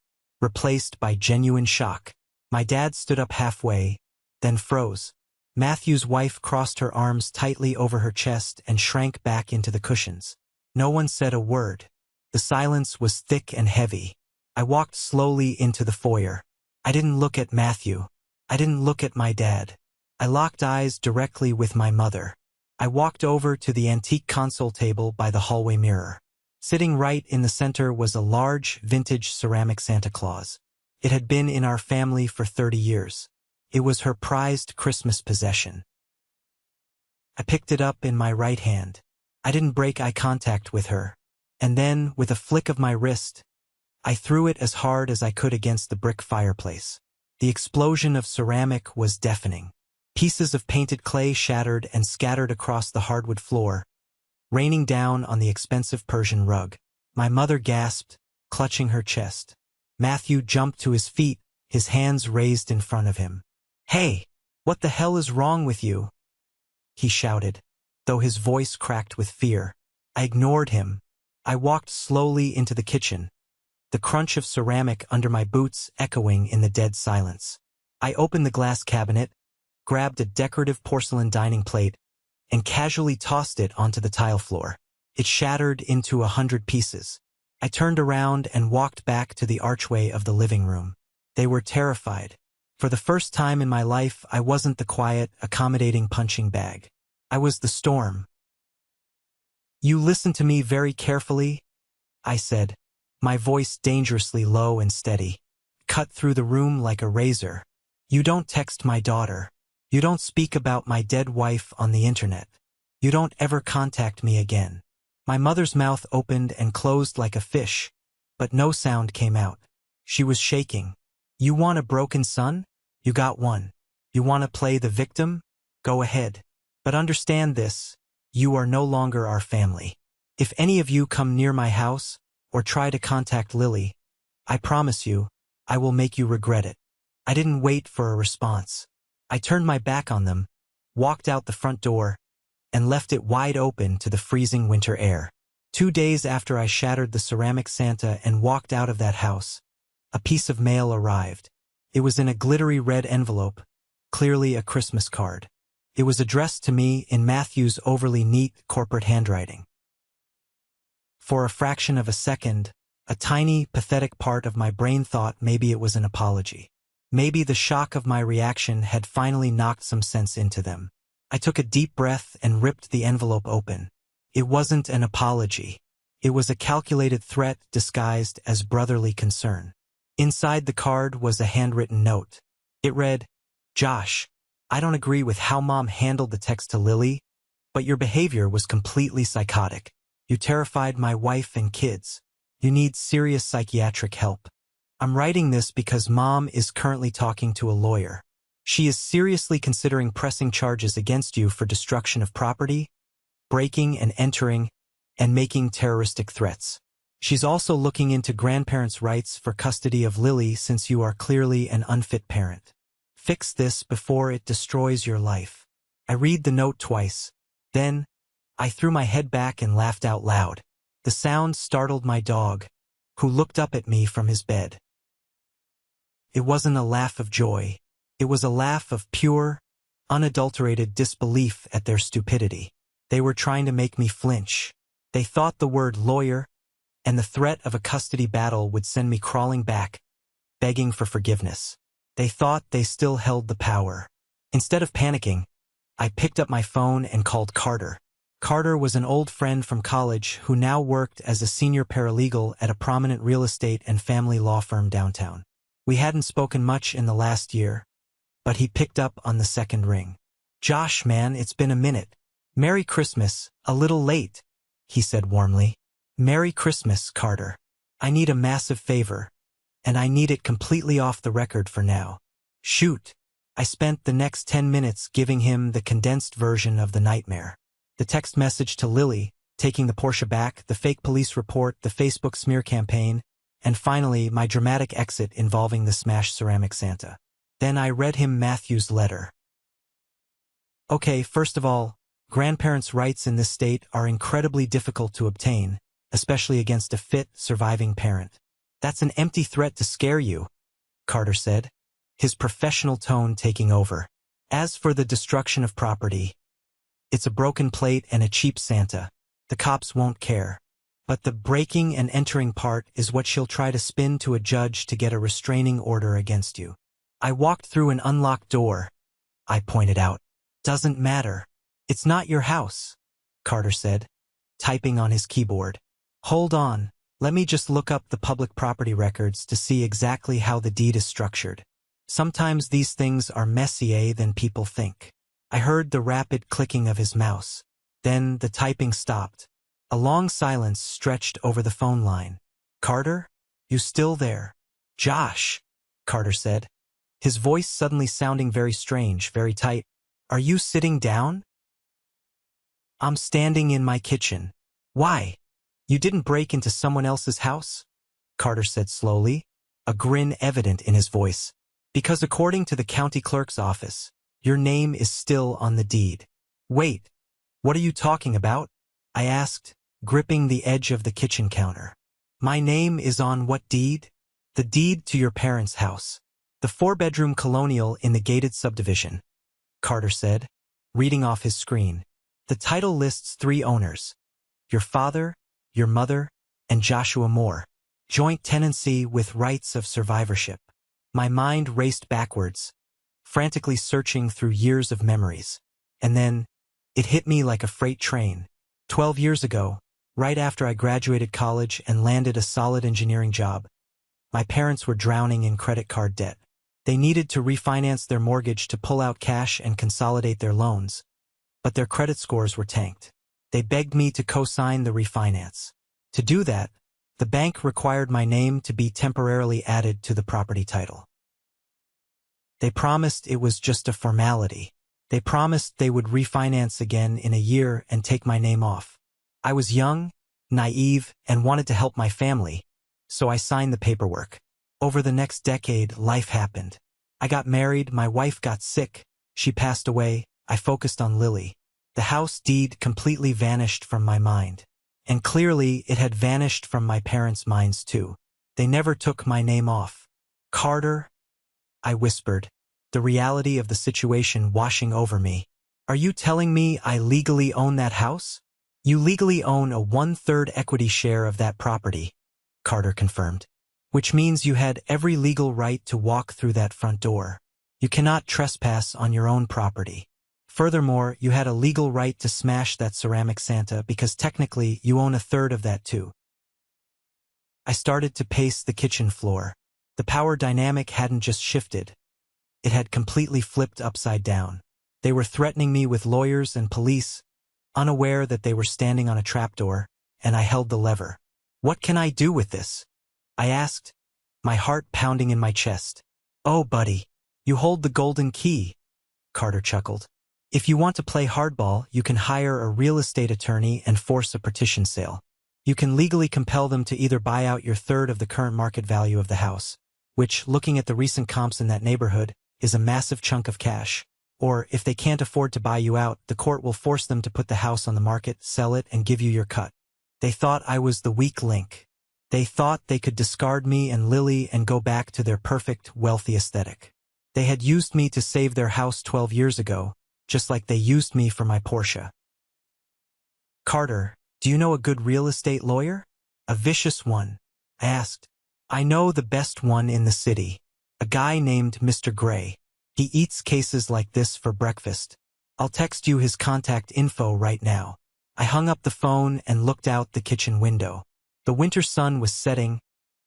replaced by genuine shock. My dad stood up halfway, then froze. Matthew's wife crossed her arms tightly over her chest and shrank back into the cushions. No one said a word. The silence was thick and heavy. I walked slowly into the foyer. I didn't look at Matthew. I didn't look at my dad. I locked eyes directly with my mother. I walked over to the antique console table by the hallway mirror. Sitting right in the center was a large, vintage ceramic Santa Claus. It had been in our family for 30 years. It was her prized Christmas possession. I picked it up in my right hand. I didn't break eye contact with her. And then, with a flick of my wrist, I threw it as hard as I could against the brick fireplace. The explosion of ceramic was deafening. Pieces of painted clay shattered and scattered across the hardwood floor, raining down on the expensive Persian rug. My mother gasped, clutching her chest. Matthew jumped to his feet, his hands raised in front of him. "Hey, what the hell is wrong with you?" he shouted, though his voice cracked with fear. I ignored him. I walked slowly into the kitchen, the crunch of ceramic under my boots echoing in the dead silence. I opened the glass cabinet, grabbed a decorative porcelain dining plate, and casually tossed it onto the tile floor. It shattered into 100 pieces. I turned around and walked back to the archway of the living room. They were terrified. For the first time in my life, I wasn't the quiet, accommodating punching bag. I was the storm. "You listen to me very carefully," I said, my voice dangerously low and steady, cut through the room like a razor. "You don't text my daughter. You don't speak about my dead wife on the internet. You don't ever contact me again." My mother's mouth opened and closed like a fish, but no sound came out. She was shaking. "You want a broken son? You got one. You want to play the victim? Go ahead. But understand this, you are no longer our family. If any of you come near my house, or try to contact Lily, I promise you, I will make you regret it." I didn't wait for a response. I turned my back on them, walked out the front door, and left it wide open to the freezing winter air. 2 days after I shattered the ceramic Santa and walked out of that house, a piece of mail arrived. It was in a glittery red envelope, clearly a Christmas card. It was addressed to me in Matthew's overly neat corporate handwriting. For a fraction of a second, a tiny, pathetic part of my brain thought maybe it was an apology. Maybe the shock of my reaction had finally knocked some sense into them. I took a deep breath and ripped the envelope open. It wasn't an apology. It was a calculated threat disguised as brotherly concern. Inside the card was a handwritten note. It read, "Josh, I don't agree with how Mom handled the text to Lily, but your behavior was completely psychotic. You terrified my wife and kids. You need serious psychiatric help. I'm writing this because Mom is currently talking to a lawyer. She is seriously considering pressing charges against you for destruction of property, breaking and entering, and making terroristic threats. She's also looking into grandparents' rights for custody of Lily since you are clearly an unfit parent. Fix this before it destroys your life." I read the note twice. Then, I threw my head back and laughed out loud. The sound startled my dog, who looked up at me from his bed. It wasn't a laugh of joy. It was a laugh of pure, unadulterated disbelief at their stupidity. They were trying to make me flinch. They thought the word lawyer and the threat of a custody battle would send me crawling back, begging for forgiveness. They thought they still held the power. Instead of panicking, I picked up my phone and called Carter. Carter was an old friend from college who now worked as a senior paralegal at a prominent real estate and family law firm downtown. We hadn't spoken much in the last year, but he picked up on the second ring. "Josh, man, it's been a minute. Merry Christmas, a little late," he said warmly. "Merry Christmas, Carter. I need a massive favor, and I need it completely off the record for now." "Shoot." I spent the next 10 minutes giving him the condensed version of the nightmare. The text message to Lily, taking the Porsche back, the fake police report, the Facebook smear campaign, and finally my dramatic exit involving the smashed ceramic Santa. Then I read him Matthew's letter. "Okay, first of all, grandparents' rights in this state are incredibly difficult to obtain, especially against a fit, surviving parent. That's an empty threat to scare you," Carter said, his professional tone taking over. "As for the destruction of property, it's a broken plate and a cheap Santa. The cops won't care. But the breaking and entering part is what she'll try to spin to a judge to get a restraining order against you." "I walked through an unlocked door," I pointed out. "Doesn't matter. It's not your house," Carter said, typing on his keyboard. "Hold on, let me just look up the public property records to see exactly how the deed is structured. Sometimes these things are messier than people think." I heard the rapid clicking of his mouse. Then the typing stopped. A long silence stretched over the phone line. "Carter? You still there?" "Josh," Carter said, his voice suddenly sounding very strange, very tight. "Are you sitting down?" "I'm standing in my kitchen." "Why? You didn't break into someone else's house?" Carter said slowly, a grin evident in his voice. "Because according to the county clerk's office, your name is still on the deed." "Wait, what are you talking about?" I asked, gripping the edge of the kitchen counter. "My name is on what deed?" "The deed to your parents' house. The 4-bedroom colonial in the gated subdivision," Carter said, reading off his screen. "The title lists 3 owners. Your father, your mother, and Joshua Moore. Joint tenancy with rights of survivorship." My mind raced backwards, frantically searching through years of memories. And then, it hit me like a freight train. 12 years ago, right after I graduated college and landed a solid engineering job, my parents were drowning in credit card debt. They needed to refinance their mortgage to pull out cash and consolidate their loans, but their credit scores were tanked. They begged me to co-sign the refinance. To do that, the bank required my name to be temporarily added to the property title. They promised it was just a formality. They promised they would refinance again in a year and take my name off. I was young, naive, and wanted to help my family, so I signed the paperwork. Over the next decade, life happened. I got married, my wife got sick, she passed away, I focused on Lily. The house deed completely vanished from my mind. And clearly, it had vanished from my parents' minds too. They never took my name off. "Carter," I whispered, the reality of the situation washing over me. "Are you telling me I legally own that house?" "You legally own a 1/3 equity share of that property," Carter confirmed. "Which means you had every legal right to walk through that front door. You cannot trespass on your own property. Furthermore, you had a legal right to smash that ceramic Santa because technically you own 1/3 of that too." I started to pace the kitchen floor. The power dynamic hadn't just shifted. It had completely flipped upside down. They were threatening me with lawyers and police, unaware that they were standing on a trapdoor, and I held the lever. "What can I do with this?" I asked, my heart pounding in my chest. "Oh, buddy, you hold the golden key," Carter chuckled. "If you want to play hardball, you can hire a real estate attorney and force a petition sale. You can legally compel them to either buy out your 1/3 of the current market value of the house, which, looking at the recent comps in that neighborhood, is a massive chunk of cash. Or, if they can't afford to buy you out, the court will force them to put the house on the market, sell it, and give you your cut." They thought I was the weak link. They thought they could discard me and Lily and go back to their perfect, wealthy aesthetic. They had used me to save their house 12 years ago, just like they used me for my Porsche. "Carter, do you know a good real estate lawyer?" "A vicious one?" I asked. "I know the best one in the city. A guy named Mr. Gray. He eats cases like this for breakfast. I'll text you his contact info right now." I hung up the phone and looked out the kitchen window. The winter sun was setting,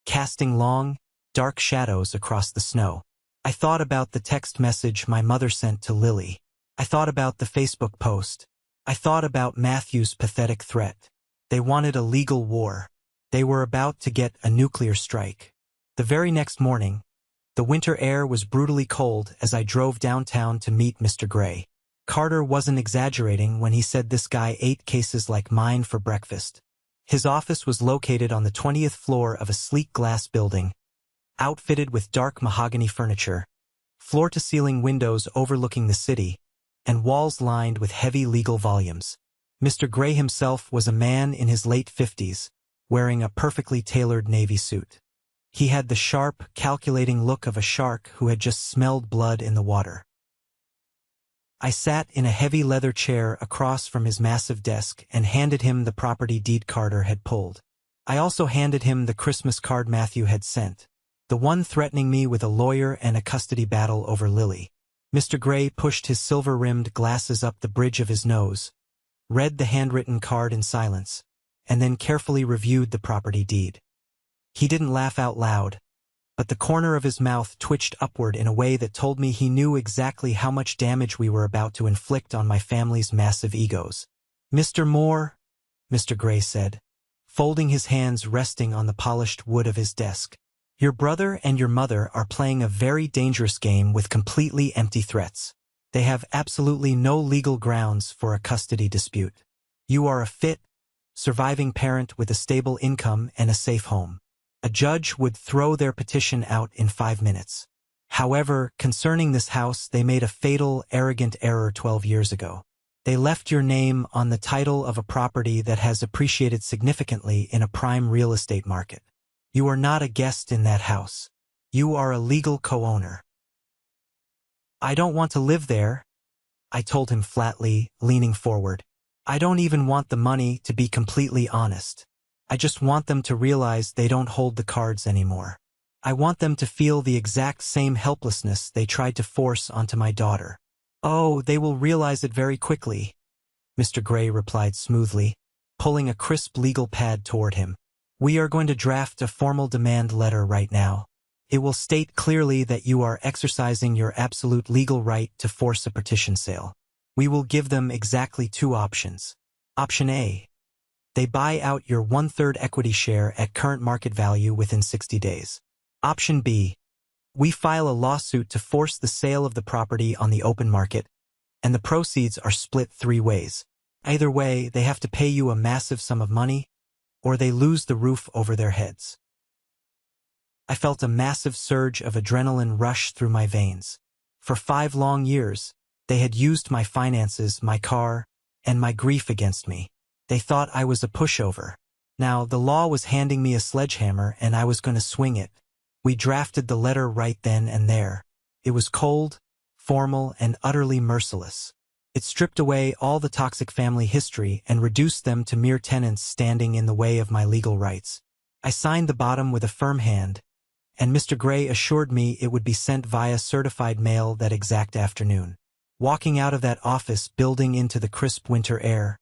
casting long, dark shadows across the snow. I thought about the text message my mother sent to Lily. I thought about the Facebook post. I thought about Matthew's pathetic threat. They wanted a legal war. They were about to get a nuclear strike. The very next morning, the winter air was brutally cold as I drove downtown to meet Mr. Gray. Carter wasn't exaggerating when he said this guy ate cases like mine for breakfast. His office was located on the 20th floor of a sleek glass building, outfitted with dark mahogany furniture, floor-to-ceiling windows overlooking the city, and walls lined with heavy legal volumes. Mr. Gray himself was a man in his late 50s, wearing a perfectly tailored navy suit. He had the sharp, calculating look of a shark who had just smelled blood in the water. I sat in a heavy leather chair across from his massive desk and handed him the property deed Carter had pulled. I also handed him the Christmas card Matthew had sent, the one threatening me with a lawyer and a custody battle over Lily. Mr. Gray pushed his silver-rimmed glasses up the bridge of his nose, read the handwritten card in silence, and then carefully reviewed the property deed. He didn't laugh out loud, but the corner of his mouth twitched upward in a way that told me he knew exactly how much damage we were about to inflict on my family's massive egos. "Mr. Moore," Mr. Gray said, folding his hands resting on the polished wood of his desk. Your brother and your mother are playing a very dangerous game with completely empty threats. They have absolutely no legal grounds for a custody dispute. You are a fit, surviving parent with a stable income and a safe home. A judge would throw their petition out in 5 minutes. However, concerning this house, they made a fatal, arrogant error 12 years ago. They left your name on the title of a property that has appreciated significantly in a prime real estate market. You are not a guest in that house. You are a legal co-owner. I don't want to live there, I told him flatly, leaning forward. I don't even want the money, to be completely honest. I just want them to realize they don't hold the cards anymore. I want them to feel the exact same helplessness they tried to force onto my daughter. Oh, they will realize it very quickly, Mr. Gray replied smoothly, pulling a crisp legal pad toward him. We are going to draft a formal demand letter right now. It will state clearly that you are exercising your absolute legal right to force a partition sale. We will give them exactly 2 options. Option A. They buy out your 1/3 equity share at current market value within 60 days. Option B. We file a lawsuit to force the sale of the property on the open market, and the proceeds are split 3 ways. Either way, they have to pay you a massive sum of money, or they lose the roof over their heads. I felt a massive surge of adrenaline rush through my veins. For 5 long years, they had used my finances, my car, and my grief against me. They thought I was a pushover. Now, the law was handing me a sledgehammer and I was going to swing it. We drafted the letter right then and there. It was cold, formal, and utterly merciless. It stripped away all the toxic family history and reduced them to mere tenants standing in the way of my legal rights. I signed the bottom with a firm hand, and Mr. Gray assured me it would be sent via certified mail that exact afternoon. Walking out of that office building into the crisp winter air,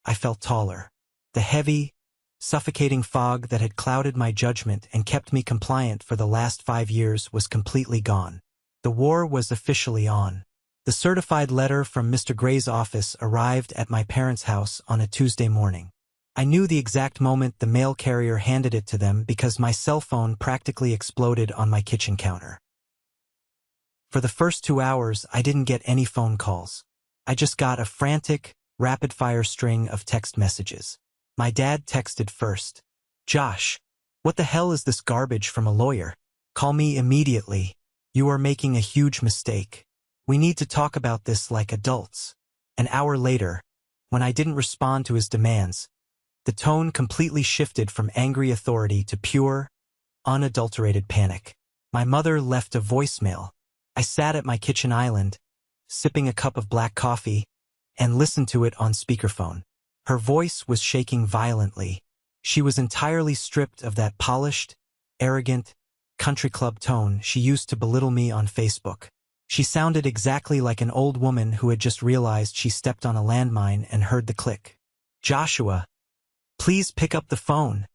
I felt taller. The heavy, suffocating fog that had clouded my judgment and kept me compliant for the last 5 years was completely gone. The war was officially on. The certified letter from Mr. Gray's office arrived at my parents' house on a Tuesday morning. I knew the exact moment the mail carrier handed it to them because my cell phone practically exploded on my kitchen counter. For the first 2 hours, I didn't get any phone calls. I just got a frantic, rapid-fire string of text messages. My dad texted first. Josh, what the hell is this garbage from a lawyer? Call me immediately. You are making a huge mistake. We need to talk about this like adults. An hour later, when I didn't respond to his demands, the tone completely shifted from angry authority to pure, unadulterated panic. My mother left a voicemail. I sat at my kitchen island, sipping a cup of black coffee, and listened to it on speakerphone. Her voice was shaking violently. She was entirely stripped of that polished, arrogant, country club tone she used to belittle me on Facebook. She sounded exactly like an old woman who had just realized she stepped on a landmine and heard the click. Joshua, please pick up the phone,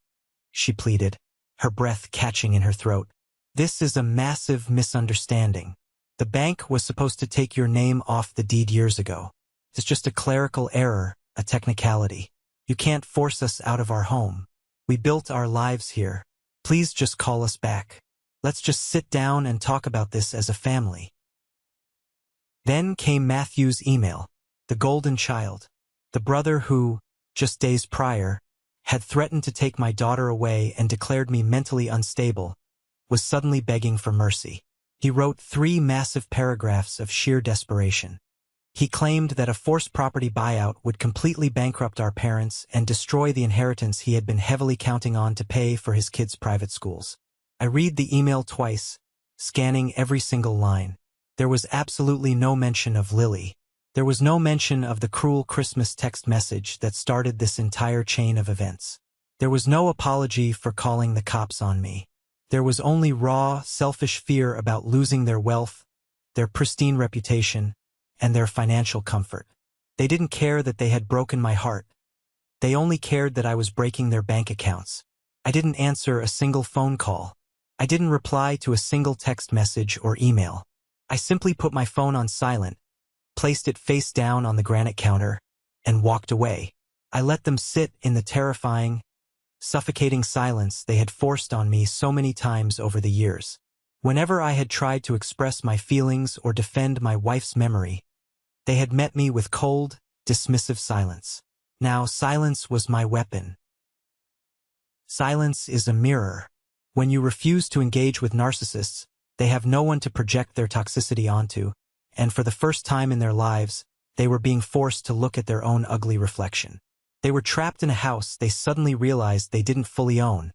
she pleaded, her breath catching in her throat. This is a massive misunderstanding. The bank was supposed to take your name off the deed years ago. It's just a clerical error, a technicality. You can't force us out of our home. We built our lives here. Please just call us back. Let's just sit down and talk about this as a family. Then came Matthew's email, the golden child. The brother who, just days prior, had threatened to take my daughter away and declared me mentally unstable, was suddenly begging for mercy. He wrote 3 massive paragraphs of sheer desperation. He claimed that a forced property buyout would completely bankrupt our parents and destroy the inheritance he had been heavily counting on to pay for his kids' private schools. I read the email twice, scanning every single line. There was absolutely no mention of Lily. There was no mention of the cruel Christmas text message that started this entire chain of events. There was no apology for calling the cops on me. There was only raw, selfish fear about losing their wealth, their pristine reputation, and their financial comfort. They didn't care that they had broken my heart. They only cared that I was breaking their bank accounts. I didn't answer a single phone call. I didn't reply to a single text message or email. I simply put my phone on silent, placed it face down on the granite counter, and walked away. I let them sit in the terrifying, suffocating silence they had forced on me so many times over the years. Whenever I had tried to express my feelings or defend my wife's memory, they had met me with cold, dismissive silence. Now, silence was my weapon. Silence is a mirror. When you refuse to engage with narcissists, they have no one to project their toxicity onto, and for the first time in their lives, they were being forced to look at their own ugly reflection. They were trapped in a house they suddenly realized they didn't fully own,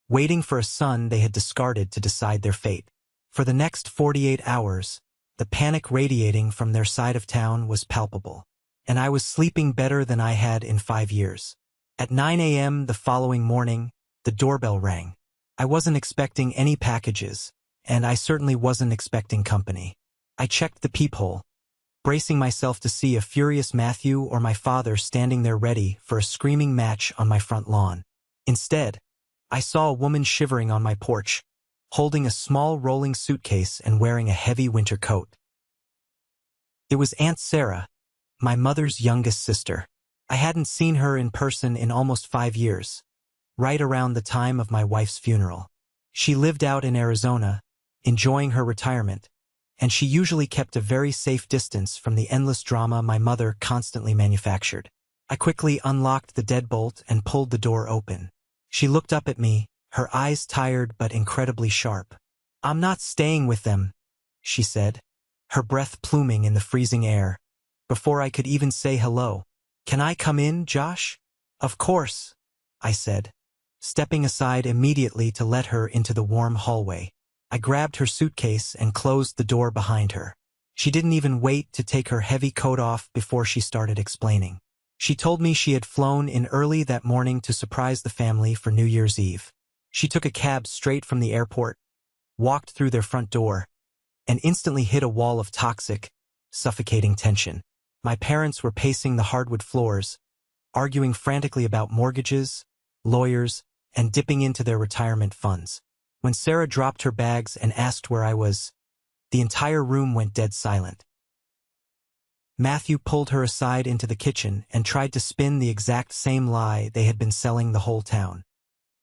waiting for a son they had discarded to decide their fate. For the next 48 hours, the panic radiating from their side of town was palpable, and I was sleeping better than I had in 5 years. At 9 a.m. the following morning, the doorbell rang. I wasn't expecting any packages, and I certainly wasn't expecting company. I checked the peephole, bracing myself to see a furious Matthew or my father standing there ready for a screaming match on my front lawn. Instead, I saw a woman shivering on my porch, holding a small rolling suitcase and wearing a heavy winter coat. It was Aunt Sarah, my mother's youngest sister. I hadn't seen her in person in almost 5 years, right around the time of my wife's funeral. She lived out in Arizona, enjoying her retirement, and she usually kept a very safe distance from the endless drama my mother constantly manufactured. I quickly unlocked the deadbolt and pulled the door open. She looked up at me, her eyes tired but incredibly sharp. "I'm not staying with them," she said, her breath pluming in the freezing air. Before I could even say hello, "Can I come in, Josh?" "Of course," I said, stepping aside immediately to let her into the warm hallway. I grabbed her suitcase and closed the door behind her. She didn't even wait to take her heavy coat off before she started explaining. She told me she had flown in early that morning to surprise the family for New Year's Eve. She took a cab straight from the airport, walked through their front door, and instantly hit a wall of toxic, suffocating tension. My parents were pacing the hardwood floors, arguing frantically about mortgages, lawyers, and dipping into their retirement funds. When Sarah dropped her bags and asked where I was, the entire room went dead silent. Matthew pulled her aside into the kitchen and tried to spin the exact same lie they had been selling the whole town.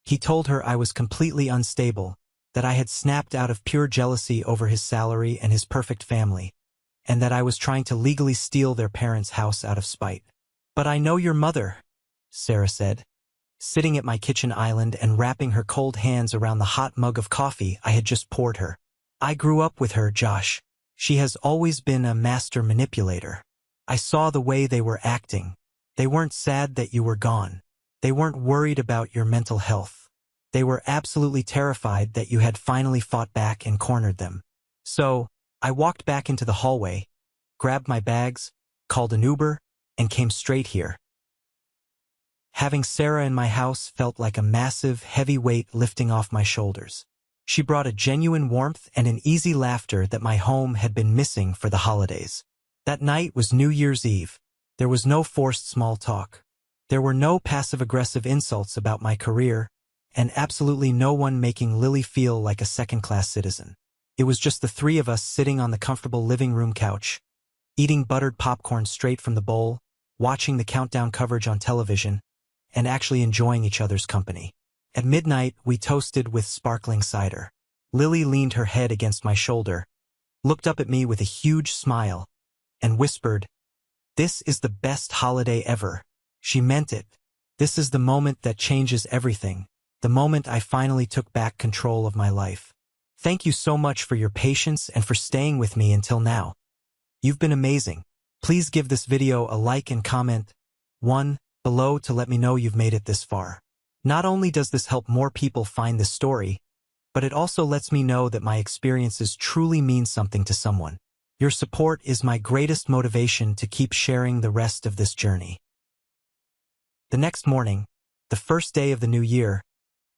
He told her I was completely unstable, that I had snapped out of pure jealousy over his salary and his perfect family, and that I was trying to legally steal their parents' house out of spite. "But I know your mother," Sarah said, sitting at my kitchen island and wrapping her cold hands around the hot mug of coffee I had just poured her. "I grew up with her, Josh. She has always been a master manipulator. I saw the way they were acting. They weren't sad that you were gone. They weren't worried about your mental health. They were absolutely terrified that you had finally fought back and cornered them. So, I walked back into the hallway, grabbed my bags, called an Uber, and came straight here." Having Sarah in my house felt like a massive, heavy weight lifting off my shoulders. She brought a genuine warmth and an easy laughter that my home had been missing for the holidays. That night was New Year's Eve. There was no forced small talk. There were no passive-aggressive insults about my career, and absolutely no one making Lily feel like a second-class citizen. It was just the three of us sitting on the comfortable living room couch, eating buttered popcorn straight from the bowl, watching the countdown coverage on television, and actually enjoying each other's company. At midnight, we toasted with sparkling cider. Lily leaned her head against my shoulder, looked up at me with a huge smile, and whispered, "This is the best holiday ever." She meant it. This is the moment that changes everything, the moment I finally took back control of my life. Thank you so much for your patience and for staying with me until now. You've been amazing. Please give this video a like and comment one below to let me know you've made it this far. Not only does this help more people find this story, but it also lets me know that my experiences truly mean something to someone. Your support is my greatest motivation to keep sharing the rest of this journey. The next morning, the first day of the new year,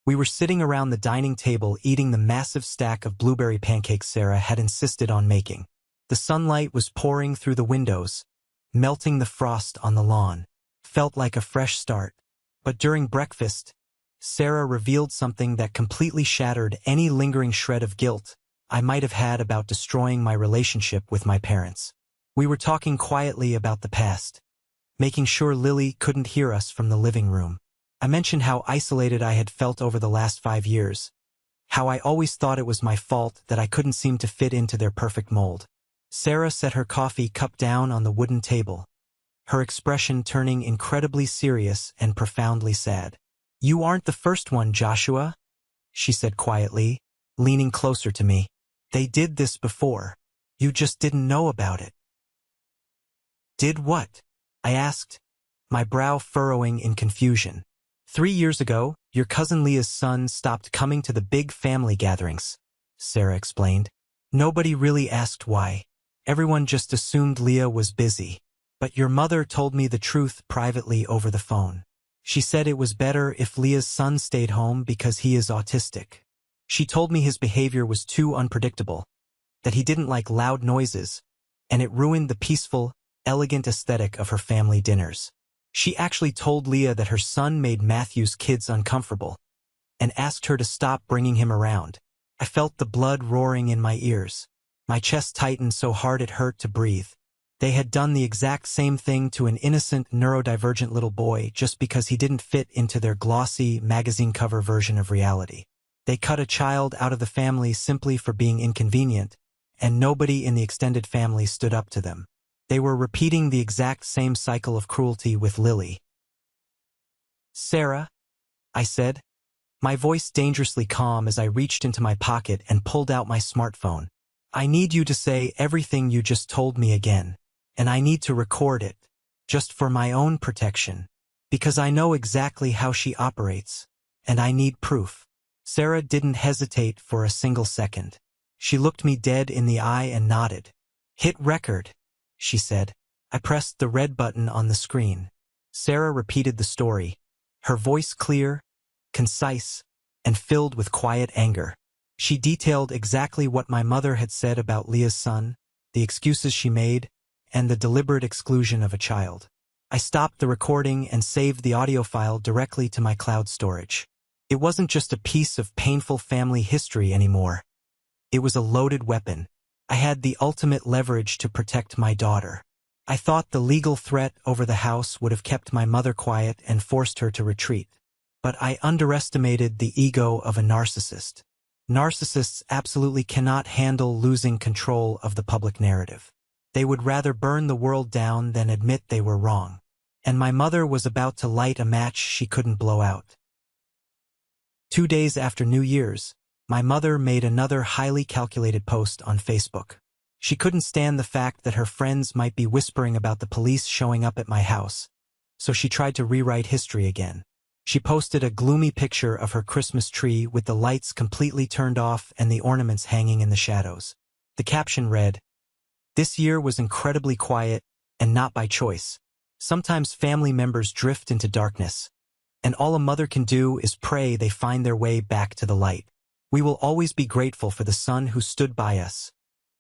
we were sitting around the dining table eating the massive stack of blueberry pancakes Sarah had insisted on making. The sunlight was pouring through the windows, melting the frost on the lawn. Felt like a fresh start. But during breakfast, Sarah revealed something that completely shattered any lingering shred of guilt I might have had about destroying my relationship with my parents. We were talking quietly about the past, making sure Lily couldn't hear us from the living room. I mentioned how isolated I had felt over the last 5 years, how I always thought it was my fault that I couldn't seem to fit into their perfect mold. Sarah set her coffee cup down on the wooden table, her expression turning incredibly serious and profoundly sad. "You aren't the first one, Joshua," she said quietly, leaning closer to me. "They did this before. You just didn't know about it." "Did what?" I asked, my brow furrowing in confusion. 3 years ago, your cousin Leah's son stopped coming to the big family gatherings," Sarah explained. "Nobody really asked why. Everyone just assumed Leah was busy. But your mother told me the truth privately over the phone. She said it was better if Leah's son stayed home because he is autistic. She told me his behavior was too unpredictable, that he didn't like loud noises, and it ruined the peaceful, elegant aesthetic of her family dinners. She actually told Leah that her son made Matthew's kids uncomfortable, and asked her to stop bringing him around. I felt the blood roaring in my ears. My chest tightened so hard it hurt to breathe. They had done the exact same thing to an innocent, neurodivergent little boy just because he didn't fit into their glossy, magazine cover version of reality. They cut a child out of the family simply for being inconvenient, and nobody in the extended family stood up to them. They were repeating the exact same cycle of cruelty with Lily. "Sarah," I said, my voice dangerously calm as I reached into my pocket and pulled out my smartphone. "I need you to say everything you just told me again, and I need to record it, just for my own protection, because I know exactly how she operates, and I need proof." Sarah didn't hesitate for a single second. She looked me dead in the eye and nodded. "Hit record," she said. I pressed the red button on the screen. Sarah repeated the story, her voice clear, concise, and filled with quiet anger. She detailed exactly what my mother had said about Leah's son, the excuses she made, and the deliberate exclusion of a child. I stopped the recording and saved the audio file directly to my cloud storage. It wasn't just a piece of painful family history anymore. It was a loaded weapon. I had the ultimate leverage to protect my daughter. I thought the legal threat over the house would have kept my mother quiet and forced her to retreat. But I underestimated the ego of a narcissist. Narcissists absolutely cannot handle losing control of the public narrative. They would rather burn the world down than admit they were wrong. And my mother was about to light a match she couldn't blow out. 2 days after New Year's, my mother made another highly calculated post on Facebook. She couldn't stand the fact that her friends might be whispering about the police showing up at my house, so she tried to rewrite history again. She posted a gloomy picture of her Christmas tree with the lights completely turned off and the ornaments hanging in the shadows. The caption read, "This year was incredibly quiet, and not by choice. Sometimes family members drift into darkness, and all a mother can do is pray they find their way back to the light. We will always be grateful for the son who stood by us,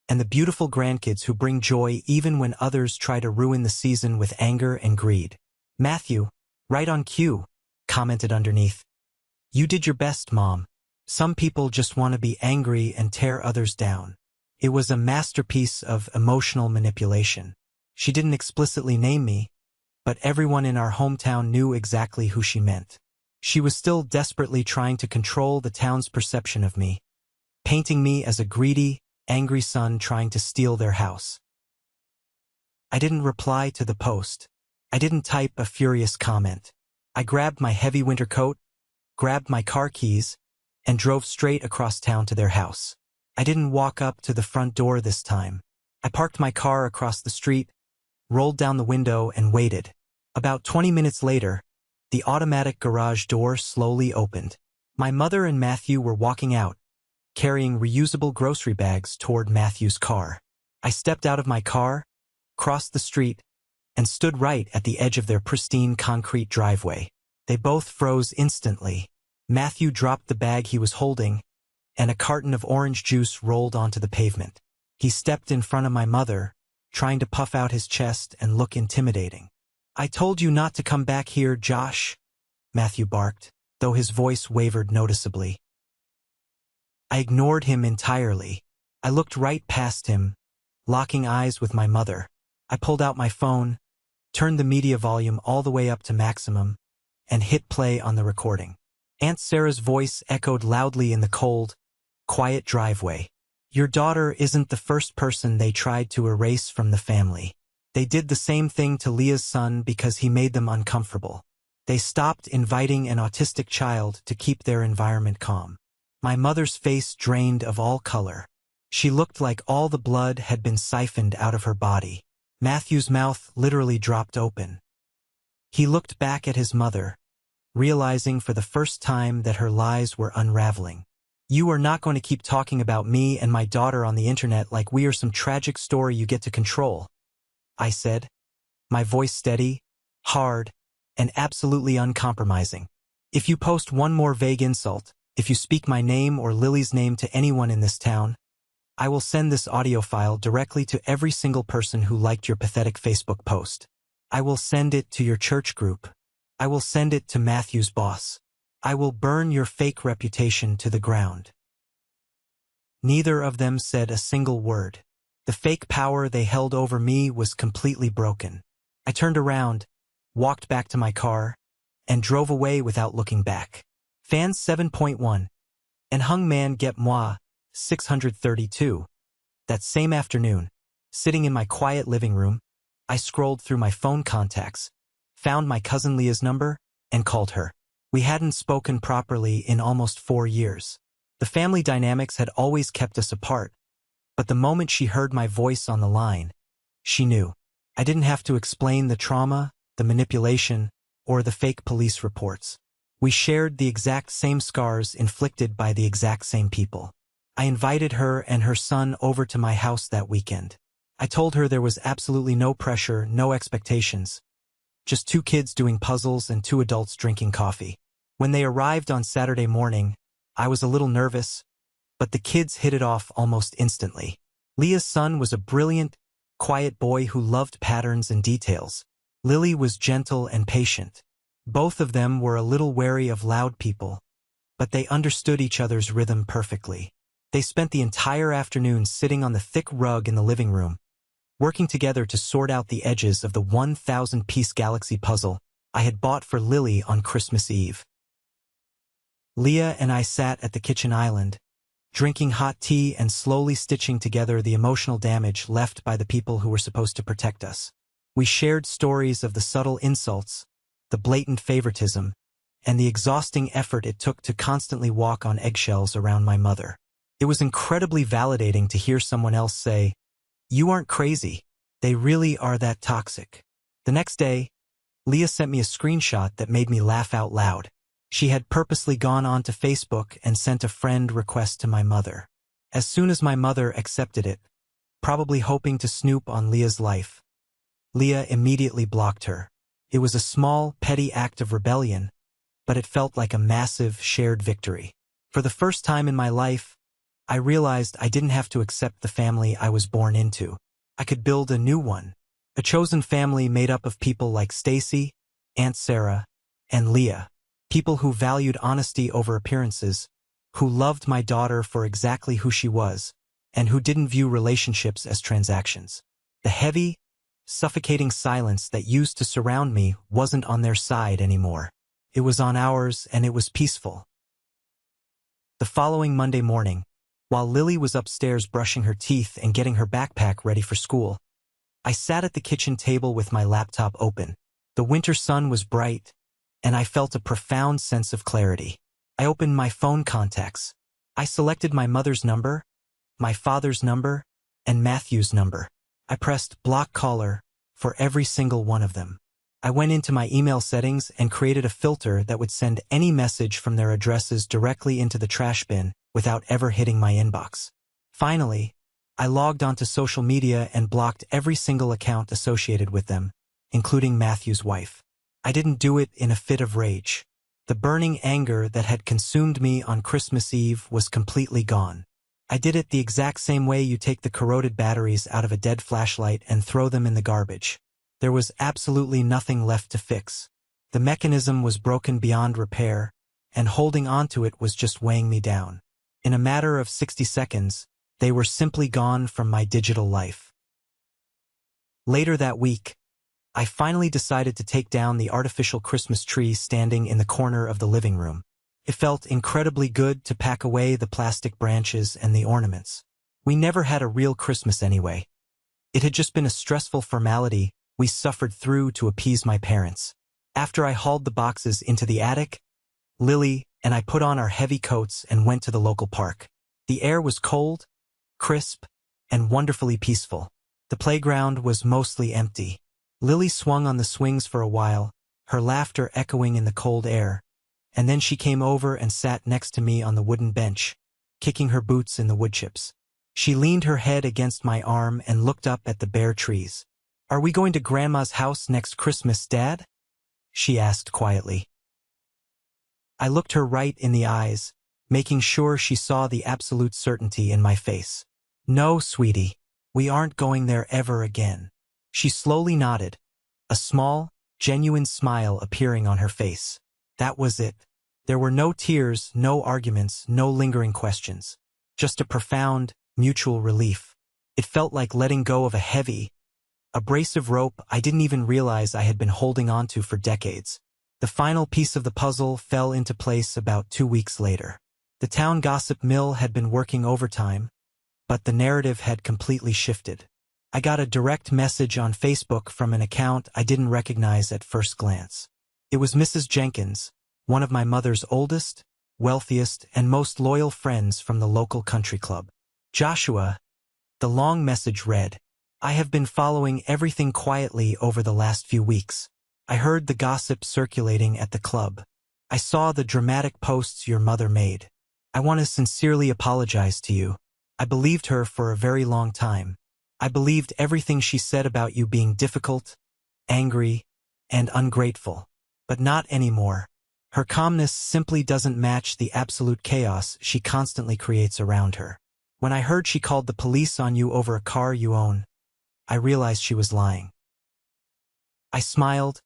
and the beautiful grandkids who bring joy even when others try to ruin the season with anger and greed." Matthew, right on cue, commented underneath, "You did your best, Mom. Some people just want to be angry and tear others down." It was a masterpiece of emotional manipulation. She didn't explicitly name me, but everyone in our hometown knew exactly who she meant. She was still desperately trying to control the town's perception of me, painting me as a greedy, angry son trying to steal their house. I didn't reply to the post. I didn't type a furious comment. I grabbed my heavy winter coat, grabbed my car keys, and drove straight across town to their house. I didn't walk up to the front door this time. I parked my car across the street, rolled down the window, and waited. About 20 minutes later, the automatic garage door slowly opened. My mother and Matthew were walking out, carrying reusable grocery bags toward Matthew's car. I stepped out of my car, crossed the street, and stood right at the edge of their pristine concrete driveway. They both froze instantly. Matthew dropped the bag he was holding, and a carton of orange juice rolled onto the pavement. He stepped in front of my mother, trying to puff out his chest and look intimidating. "I told you not to come back here, Josh," Matthew barked, though his voice wavered noticeably. I ignored him entirely. I looked right past him, locking eyes with my mother. I pulled out my phone, turned the media volume all the way up to maximum, and hit play on the recording. Aunt Sarah's voice echoed loudly in the cold, quiet driveway. Your daughter isn't the first person they tried to erase from the family. They did the same thing to Leah's son because he made them uncomfortable. They stopped inviting an autistic child to keep their environment calm. My mother's face drained of all color. She looked like all the blood had been siphoned out of her body. Matthew's mouth literally dropped open. He looked back at his mother, realizing for the first time that her lies were unraveling. You are not going to keep talking about me and my daughter on the internet like we are some tragic story you get to control, I said, my voice steady, hard, and absolutely uncompromising. If you post one more vague insult, if you speak my name or Lily's name to anyone in this town, I will send this audio file directly to every single person who liked your pathetic Facebook post. I will send it to your church group. I will send it to Matthew's boss. I will burn your fake reputation to the ground. Neither of them said a single word. The fake power they held over me was completely broken. I turned around, walked back to my car, and drove away without looking back. Fans 7.1 and Hung Man Get Moi 632. That same afternoon, sitting in my quiet living room, I scrolled through my phone contacts, found my cousin Leah's number, and called her. We hadn't spoken properly in almost 4 years. The family dynamics had always kept us apart, but the moment she heard my voice on the line, she knew. I didn't have to explain the trauma, the manipulation, or the fake police reports. We shared the exact same scars inflicted by the exact same people. I invited her and her son over to my house that weekend. I told her there was absolutely no pressure, no expectations. Just 2 kids doing puzzles and 2 adults drinking coffee. When they arrived on Saturday morning, I was a little nervous, but the kids hit it off almost instantly. Leah's son was a brilliant, quiet boy who loved patterns and details. Lily was gentle and patient. Both of them were a little wary of loud people, but they understood each other's rhythm perfectly. They spent the entire afternoon sitting on the thick rug in the living room, working together to sort out the edges of the 1,000-piece galaxy puzzle I had bought for Lily on Christmas Eve. Leah and I sat at the kitchen island, drinking hot tea and slowly stitching together the emotional damage left by the people who were supposed to protect us. We shared stories of the subtle insults, the blatant favoritism, and the exhausting effort it took to constantly walk on eggshells around my mother. It was incredibly validating to hear someone else say, "You aren't crazy. They really are that toxic." The next day, Leah sent me a screenshot that made me laugh out loud. She had purposely gone onto Facebook and sent a friend request to my mother. As soon as my mother accepted it, probably hoping to snoop on Leah's life, Leah immediately blocked her. It was a small, petty act of rebellion, but it felt like a massive, shared victory. For the first time in my life, I realized I didn't have to accept the family I was born into. I could build a new one, a chosen family made up of people like Stacy, Aunt Sarah, and Leah, people who valued honesty over appearances, who loved my daughter for exactly who she was, and who didn't view relationships as transactions. The heavy, suffocating silence that used to surround me wasn't on their side anymore. It was on ours, and it was peaceful. The following Monday morning, while Lily was upstairs brushing her teeth and getting her backpack ready for school, I sat at the kitchen table with my laptop open. The winter sun was bright, and I felt a profound sense of clarity. I opened my phone contacts. I selected my mother's number, my father's number, and Matthew's number. I pressed block caller for every single one of them. I went into my email settings and created a filter that would send any message from their addresses directly into the trash bin without ever hitting my inbox. Finally, I logged onto social media and blocked every single account associated with them, including Matthew's wife. I didn't do it in a fit of rage. The burning anger that had consumed me on Christmas Eve was completely gone. I did it the exact same way you take the corroded batteries out of a dead flashlight and throw them in the garbage. There was absolutely nothing left to fix. The mechanism was broken beyond repair, and holding onto it was just weighing me down. In a matter of 60 seconds, they were simply gone from my digital life. Later that week, I finally decided to take down the artificial Christmas tree standing in the corner of the living room. It felt incredibly good to pack away the plastic branches and the ornaments. We never had a real Christmas anyway. It had just been a stressful formality we suffered through to appease my parents. After I hauled the boxes into the attic, Lily and I put on our heavy coats and went to the local park. The air was cold, crisp, and wonderfully peaceful. The playground was mostly empty. Lily swung on the swings for a while, her laughter echoing in the cold air, and then she came over and sat next to me on the wooden bench, kicking her boots in the wood chips. She leaned her head against my arm and looked up at the bare trees. "Are we going to Grandma's house next Christmas, Dad?" she asked quietly. I looked her right in the eyes, making sure she saw the absolute certainty in my face. "No, sweetie, we aren't going there ever again." She slowly nodded, a small, genuine smile appearing on her face. That was it. There were no tears, no arguments, no lingering questions. Just a profound, mutual relief. It felt like letting go of a heavy, abrasive rope I didn't even realize I had been holding onto for decades. The final piece of the puzzle fell into place about 2 weeks later. The town gossip mill had been working overtime, but the narrative had completely shifted. I got a direct message on Facebook from an account I didn't recognize at first glance. It was Mrs. Jenkins, one of my mother's oldest, wealthiest, and most loyal friends from the local country club. "Joshua," the long message read, "I have been following everything quietly over the last few weeks. I heard the gossip circulating at the club. I saw the dramatic posts your mother made. I want to sincerely apologize to you. I believed her for a very long time. I believed everything she said about you being difficult, angry, and ungrateful. But not anymore. Her calmness simply doesn't match the absolute chaos she constantly creates around her. When I heard she called the police on you over a car you own, I realized she was lying." I smiled,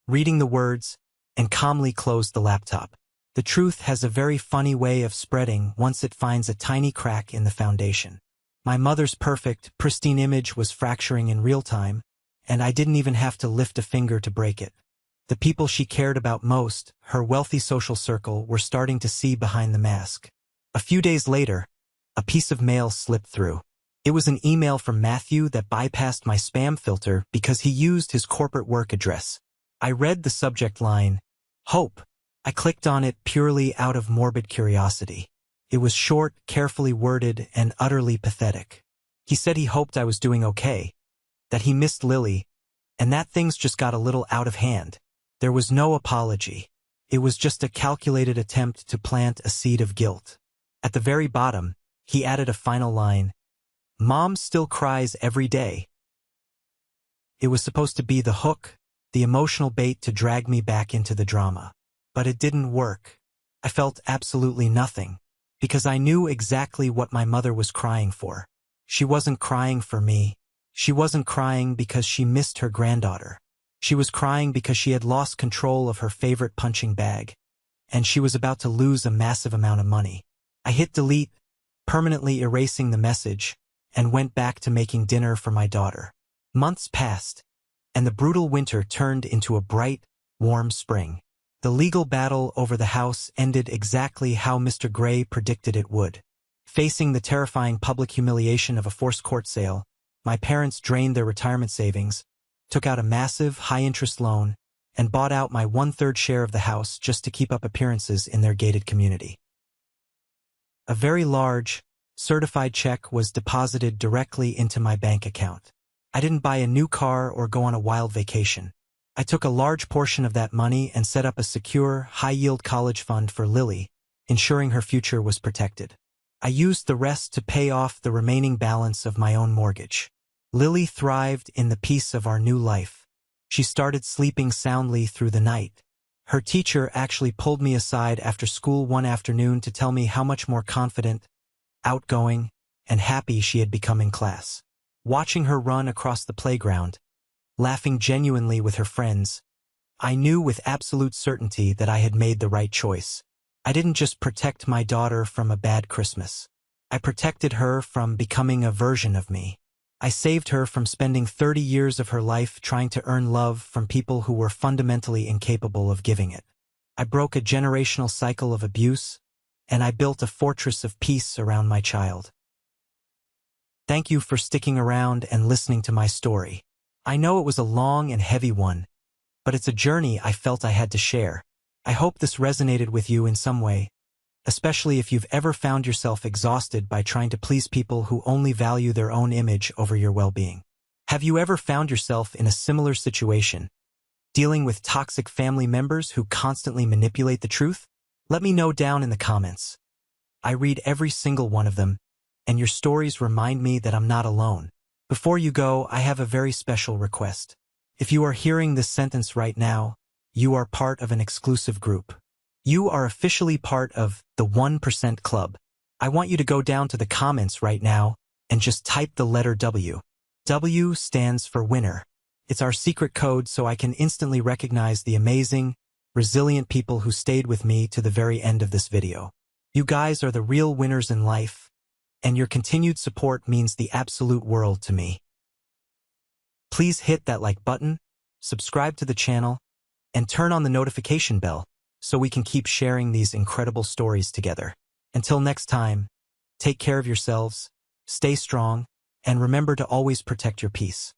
reading the words, and calmly closed the laptop. The truth has a very funny way of spreading once it finds a tiny crack in the foundation. My mother's perfect, pristine image was fracturing in real time, and I didn't even have to lift a finger to break it. The people she cared about most, her wealthy social circle, were starting to see behind the mask. A few days later, a piece of mail slipped through. It was an email from Matthew that bypassed my spam filter because he used his corporate work address. I read the subject line, "Hope." I clicked on it purely out of morbid curiosity. It was short, carefully worded, and utterly pathetic. He said he hoped I was doing okay, that he missed Lily, and that things just got a little out of hand. There was no apology. It was just a calculated attempt to plant a seed of guilt. At the very bottom, he added a final line, "Mom still cries every day." It was supposed to be the hook, the emotional bait to drag me back into the drama. But it didn't work. I felt absolutely nothing, because I knew exactly what my mother was crying for. She wasn't crying for me. She wasn't crying because she missed her granddaughter. She was crying because she had lost control of her favorite punching bag, and she was about to lose a massive amount of money. I hit delete, permanently erasing the message, and went back to making dinner for my daughter. Months passed, and the brutal winter turned into a bright, warm spring. The legal battle over the house ended exactly how Mr. Gray predicted it would. Facing the terrifying public humiliation of a forced court sale, my parents drained their retirement savings, took out a massive, high-interest loan, and bought out my 1/3 share of the house just to keep up appearances in their gated community. A very large, certified check was deposited directly into my bank account. I didn't buy a new car or go on a wild vacation. I took a large portion of that money and set up a secure, high-yield college fund for Lily, ensuring her future was protected. I used the rest to pay off the remaining balance of my own mortgage. Lily thrived in the peace of our new life. She started sleeping soundly through the night. Her teacher actually pulled me aside after school one afternoon to tell me how much more confident, outgoing, and happy she had become in class. Watching her run across the playground, laughing genuinely with her friends, I knew with absolute certainty that I had made the right choice. I didn't just protect my daughter from a bad Christmas. I protected her from becoming a version of me. I saved her from spending 30 years of her life trying to earn love from people who were fundamentally incapable of giving it. I broke a generational cycle of abuse, and I built a fortress of peace around my child. Thank you for sticking around and listening to my story. I know it was a long and heavy one, but it's a journey I felt I had to share. I hope this resonated with you in some way, especially if you've ever found yourself exhausted by trying to please people who only value their own image over your well-being. Have you ever found yourself in a similar situation, dealing with toxic family members who constantly manipulate the truth? Let me know down in the comments. I read every single one of them, and your stories remind me that I'm not alone. Before you go, I have a very special request. If you are hearing this sentence right now, you are part of an exclusive group. You are officially part of the 1% Club. I want you to go down to the comments right now and just type the letter W. W stands for winner. It's our secret code so I can instantly recognize the amazing, resilient people who stayed with me to the very end of this video. You guys are the real winners in life, and your continued support means the absolute world to me. Please hit that like button, subscribe to the channel, and turn on the notification bell so we can keep sharing these incredible stories together. Until next time, take care of yourselves, stay strong, and remember to always protect your peace.